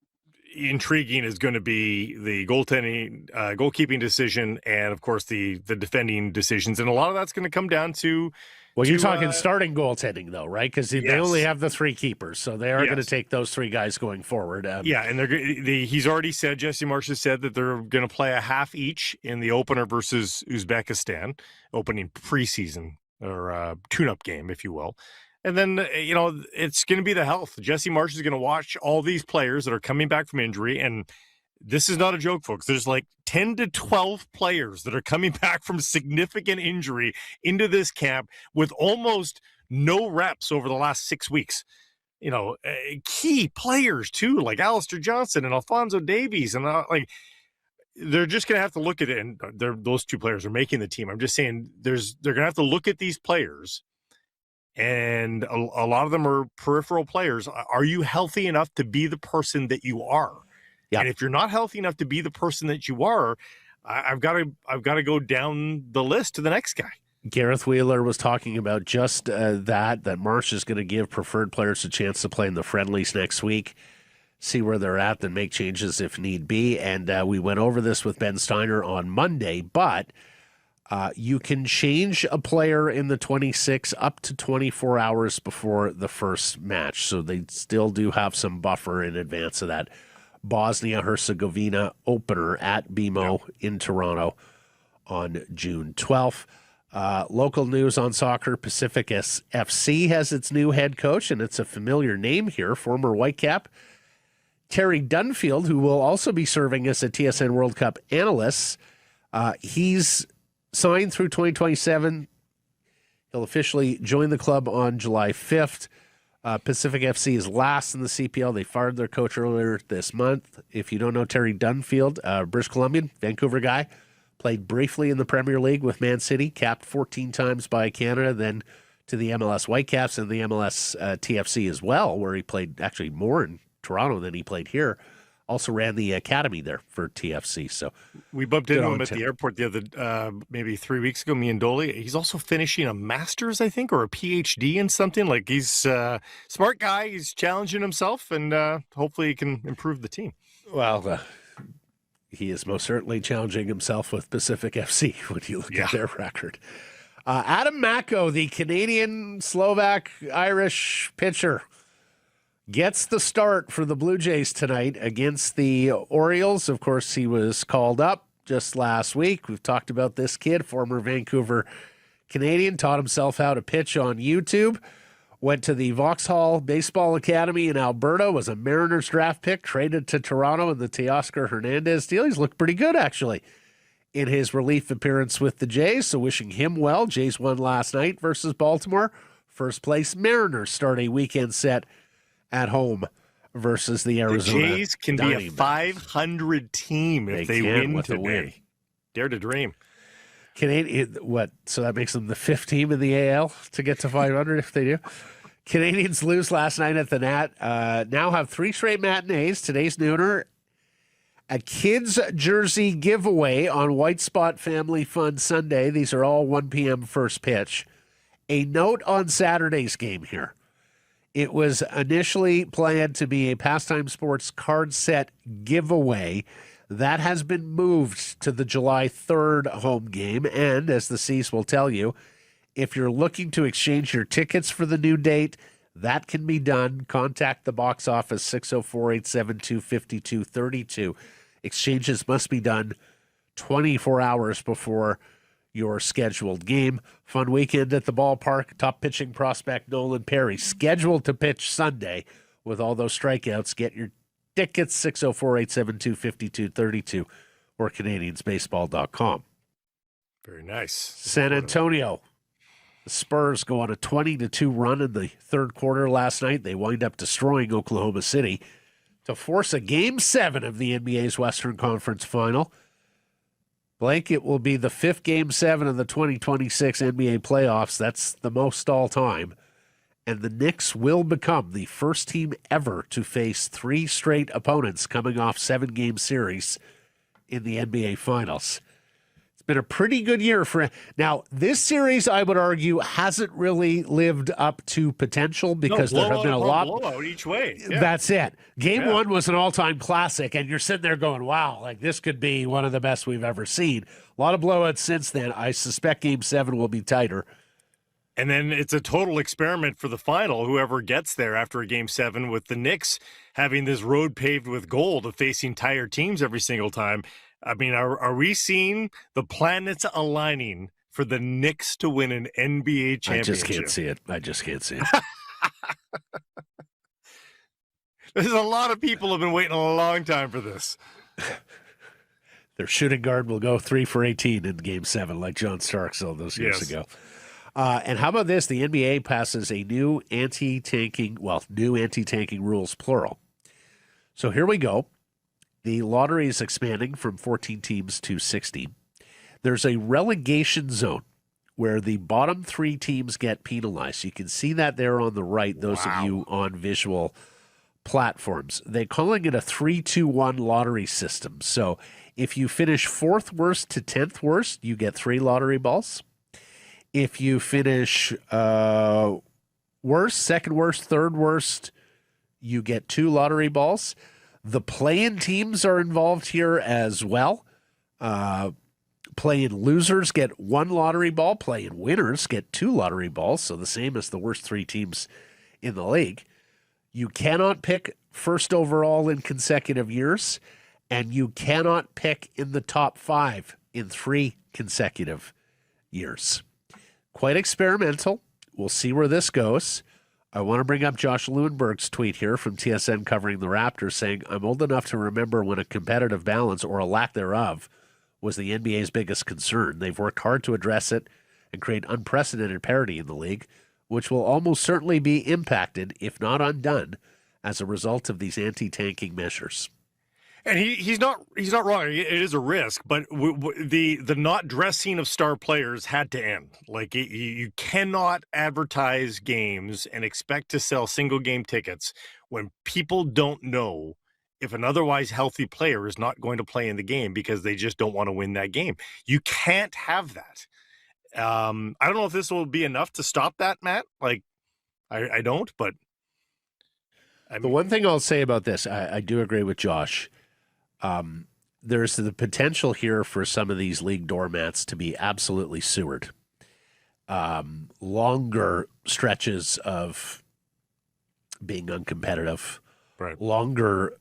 intriguing is going to be the goaltending, goalkeeping decision, and of course the defending decisions, and a lot of that's going to come down to. Well, you're talking starting goaltending, though, right? Because they only have the three keepers, so they are going to take those three guys going forward. Yeah, and he's already said, Jesse Marsh has said that they're going to play a half each in the opener versus Uzbekistan, opening preseason or tune-up game, if you will. And then, it's going to be the health. Jesse Marsh is going to watch all these players that are coming back from injury. And this is not a joke, folks. There's like 10 to 12 players that are coming back from significant injury into this camp with almost no reps over the last 6 weeks. Key players, too, like Alistair Johnson and Alphonso Davies. And they're just going to have to look at it, and those two players are making the team. I'm just saying they're going to have to look at these players, and a lot of them are peripheral players. Are you healthy enough to be the person that you are? Yeah. And if you're not healthy enough to be the person that you are, I've got to go down the list to the next guy. Gareth Wheeler was talking about just that Marsh is going to give preferred players a chance to play in the friendlies next week, see where they're at, then make changes if need be. And we went over this with Ben Steiner on Monday, but you can change a player in the 26 up to 24 hours before the first match. So they still do have some buffer in advance of that Bosnia-Herzegovina opener at BMO in Toronto on June 12th. Local news on soccer, Pacific FC has its new head coach, and it's a familiar name here, former Whitecap Terry Dunfield, who will also be serving as a TSN World Cup analyst. He's signed through 2027. He'll officially join the club on July 5th. Pacific FC is last in the CPL. They fired their coach earlier this month. If you don't know Terry Dunfield, British Columbian, Vancouver guy, played briefly in the Premier League with Man City, capped 14 times by Canada, then to the MLS Whitecaps and the MLS TFC as well, where he played actually more in Toronto than he played here. Also ran the academy there for TFC. So we bumped into him at the airport the other maybe 3 weeks ago. Me and Dolly. He's also finishing a master's, I think, or a PhD in something. Like he's a smart guy. He's challenging himself, and hopefully he can improve the team. Well, he is most certainly challenging himself with Pacific FC when you look at their record. Adam Mako, the Canadian, Slovak, Irish pitcher, gets the start for the Blue Jays tonight against the Orioles. Of course, he was called up just last week. We've talked about this kid, former Vancouver Canadian, taught himself how to pitch on YouTube, went to the Vauxhall Baseball Academy in Alberta, was a Mariners draft pick, traded to Toronto in the Teoscar Hernandez deal. He's looked pretty good, actually, in his relief appearance with the Jays, so wishing him well. Jays won last night versus Baltimore. First place Mariners start a weekend set at home versus the Arizona. The Jays can be a 500 team if they win today. Dare to dream. Canadian, what? So that makes them the fifth team in the AL to get to 500 if they do. Canadians lose last night at the Nat. Now have 3 straight matinees. Today's nooner. A kids' jersey giveaway on White Spot Family Fun Sunday. These are all 1 p.m. first pitch. A note on Saturday's game here. It was initially planned to be a Pastime Sports card set giveaway. That has been moved to the July 3rd home game. And as the C's will tell you, if you're looking to exchange your tickets for the new date, that can be done. Contact the box office 604-872-5232. Exchanges must be done 24 hours before your scheduled game. Fun weekend at the ballpark. Top pitching prospect Nolan Perry scheduled to pitch Sunday with all those strikeouts. Get your tickets 604-872-5232 or CanadiansBaseball.com. Very nice. San Antonio. The Spurs go on a 20-2 run in the third quarter last night. They wind up destroying Oklahoma City to force a Game 7 of the NBA's Western Conference Final. Blake, it will be the 5th Game 7 of the 2026 NBA playoffs. That's the most all time. And the Knicks will become the first team ever to face 3 straight opponents coming off 7-game series in the NBA Finals. It's been a pretty good year for... Now, this series, I would argue, hasn't really lived up to potential because there have been a lot... blowout each way. Yeah. That's it. Game 1 was an all-time classic, and you're sitting there going, wow, like this could be one of the best we've ever seen. A lot of blowouts since then. I suspect Game 7 will be tighter. And then it's a total experiment for the final, whoever gets there after a Game 7, with the Knicks having this road paved with gold of facing tired teams every single time. I mean, are we seeing the planets aligning for the Knicks to win an NBA championship? I just can't see it. There's a lot of people who have been waiting a long time for this. Their shooting guard will go 3 for 18 in Game 7 like John Starks all those years ago. And how about this? The NBA passes a new anti-tanking rules, plural. So here we go. The lottery is expanding from 14 teams to 16. There's a relegation zone where the bottom 3 teams get penalized. You can see that there on the right, those of you on visual platforms. They're calling it a 3-2-1 lottery system. So if you finish 4th worst to 10th worst, you get 3 lottery balls. If you finish worst, 2nd worst, 3rd worst, you get 2 lottery balls. The play-in teams are involved here as well. Play-in losers get 1 lottery ball. Play-in winners get 2 lottery balls, so the same as the worst 3 teams in the league. You cannot pick first overall in consecutive years, and you cannot pick in the top 5 in 3 consecutive years. Quite experimental. We'll see where this goes. I want to bring up Josh Lewinberg's tweet here from TSN covering the Raptors saying, I'm old enough to remember when a competitive balance or a lack thereof was the NBA's biggest concern. They've worked hard to address it and create unprecedented parity in the league, which will almost certainly be impacted, if not undone, as a result of these anti-tanking measures. And he's not wrong. It is a risk, but the not dressing of star players had to end. Like you cannot advertise games and expect to sell single game tickets when people don't know if an otherwise healthy player is not going to play in the game because they just don't want to win that game. You can't have that. I don't know if this will be enough to stop that, Matt. Like, I don't, but the one thing I'll say about this, I do agree with Josh. There's the potential here for some of these league doormats to be absolutely sewered. Longer stretches of being uncompetitive, right. Longer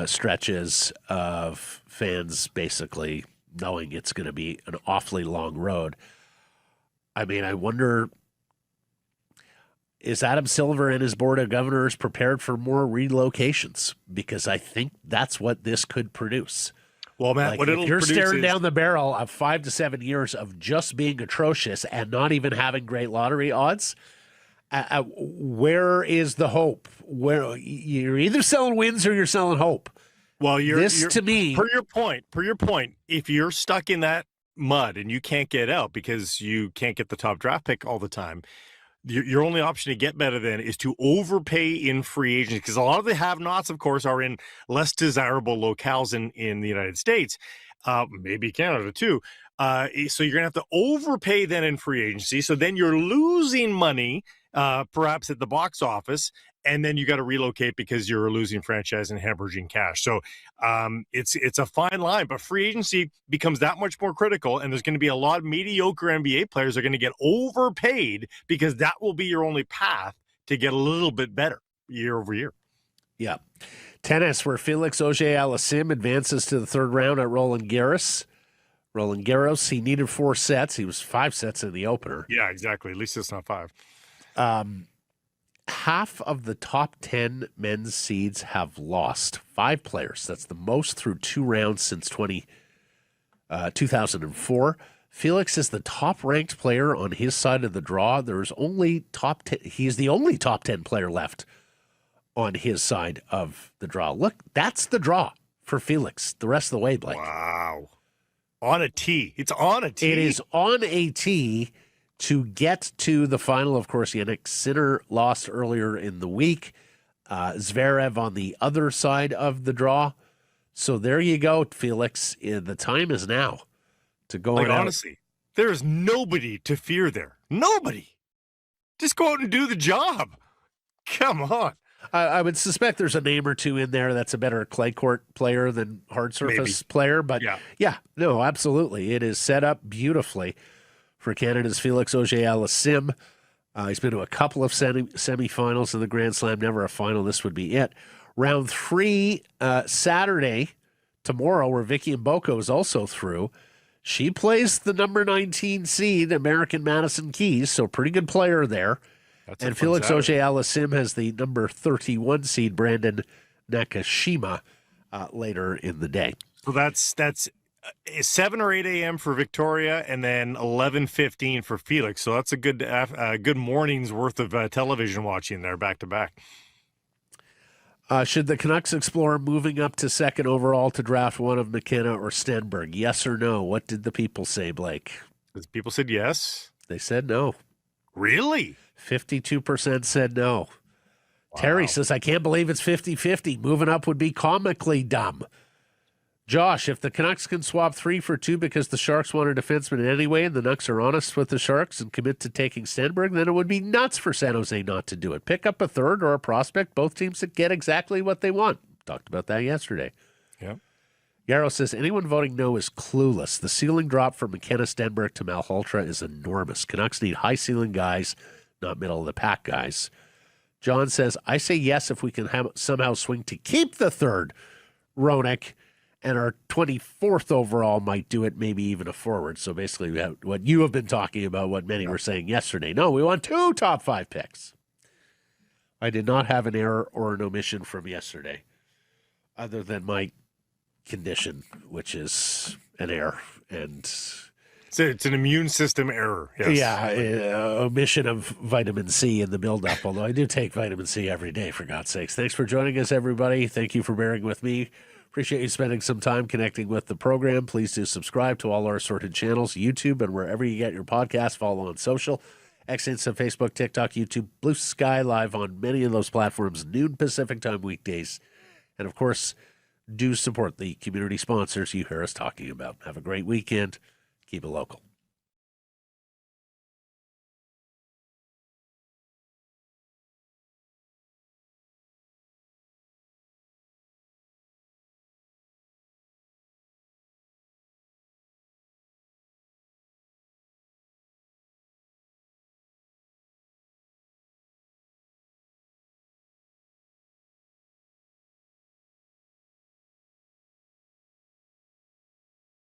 stretches of fans basically knowing it's going to be an awfully long road. I mean, I wonder, is Adam Silver and his board of governors prepared for more relocations? Because I think that's what this could produce. Well, Matt, like, if you're staring down the barrel of 5 to 7 years of just being atrocious and not even having great lottery odds, where is the hope? Where you're either selling wins or you're selling hope. Well, to me, per your point, if you're stuck in that mud and you can't get out because you can't get the top draft pick all the time, your only option to get better then is to overpay in free agency, because a lot of the have-nots, of course, are in less desirable locales in the United States, maybe Canada too. So you're going to have to overpay then in free agency. So then you're losing money, perhaps at the box office, and then you got to relocate because you're losing franchise and hemorrhaging cash. So it's a fine line, but free agency becomes that much more critical, and there's going to be a lot of mediocre NBA players are going to get overpaid because that will be your only path to get a little bit better year over year. Yeah. Tennis, where Felix Auger-Aliassime advances to the 3rd round at Roland Garros. Roland Garros, he needed 4 sets. He was 5 sets in the opener. Yeah, exactly. At least it's not 5. Half of the top 10 men's seeds have lost. 5 players. That's the most through 2 rounds since 2004. Felix is the top-ranked player on his side of the draw. There's only top 10. He's the only top 10 player left on his side of the draw. Look, that's the draw for Felix the rest of the way, Blake. Wow. On a tee. It's on a tee. It is on a tee to get to the final. Of course, Yannick Sinner lost earlier in the week. Zverev on the other side of the draw. So there you go, Felix. The time is now to go out. Honestly, there is nobody to fear there. Nobody. Just go out and do the job. Come on. I would suspect there's a name or two in there that's a better clay court player than hard surface player. But yeah, no, absolutely. It is set up beautifully for Canada's Felix Auger-Aliassime. He's been to a couple of semifinals in the Grand Slam, never a final. This would be it. Round 3, Saturday, tomorrow, where Vicky Mboko is also through. She plays the number 19 seed, American Madison Keys, so pretty good player there. And Felix Auger-Aliassime has the number 31 seed, Brandon Nakashima, later in the day. So that's 7 or 8 a.m. for Victoria, and then 11:15 for Felix. So that's a good morning's worth of television watching there back to back. Should the Canucks explore moving up to second overall to draft one of McKenna or Stenberg? Yes or no? What did the people say, Blake? People said yes. They said no. Really? 52% said no. Terry says, I can't believe it's 50-50. Moving up would be comically dumb. Josh, if the Canucks can swap 3 for 2 because the Sharks want a defenseman anyway and the Nucks are honest with the Sharks and commit to taking Stenberg, then it would be nuts for San Jose not to do it. Pick up a third or a prospect, both teams that get exactly what they want. Talked about that yesterday. Yeah. Yarrow says, anyone voting no is clueless. The ceiling drop from McKenna, Stenberg to Malhotra is enormous. Canucks need high ceiling guys, not middle of the pack guys. John says, I say yes if we can somehow swing to keep the third. Roenick. And our 24th overall might do it, maybe even a forward. So basically, we have what you have been talking about, what many were saying yesterday. No, we want 2 top 5 picks. I did not have an error or an omission from yesterday, other than my condition, which is an error. And so it's an immune system error. Yes. Yeah, omission of vitamin C in the buildup, although I do take vitamin C every day, for God's sakes. Thanks for joining us, everybody. Thank you for bearing with me. Appreciate you spending some time connecting with the program. Please do subscribe to all our assorted channels, YouTube, and wherever you get your podcasts. Follow on social, X, Insta, Facebook, TikTok, YouTube, Blue Sky, live on many of those platforms, noon Pacific time weekdays. And, of course, do support the community sponsors you hear us talking about. Have a great weekend. Keep it local.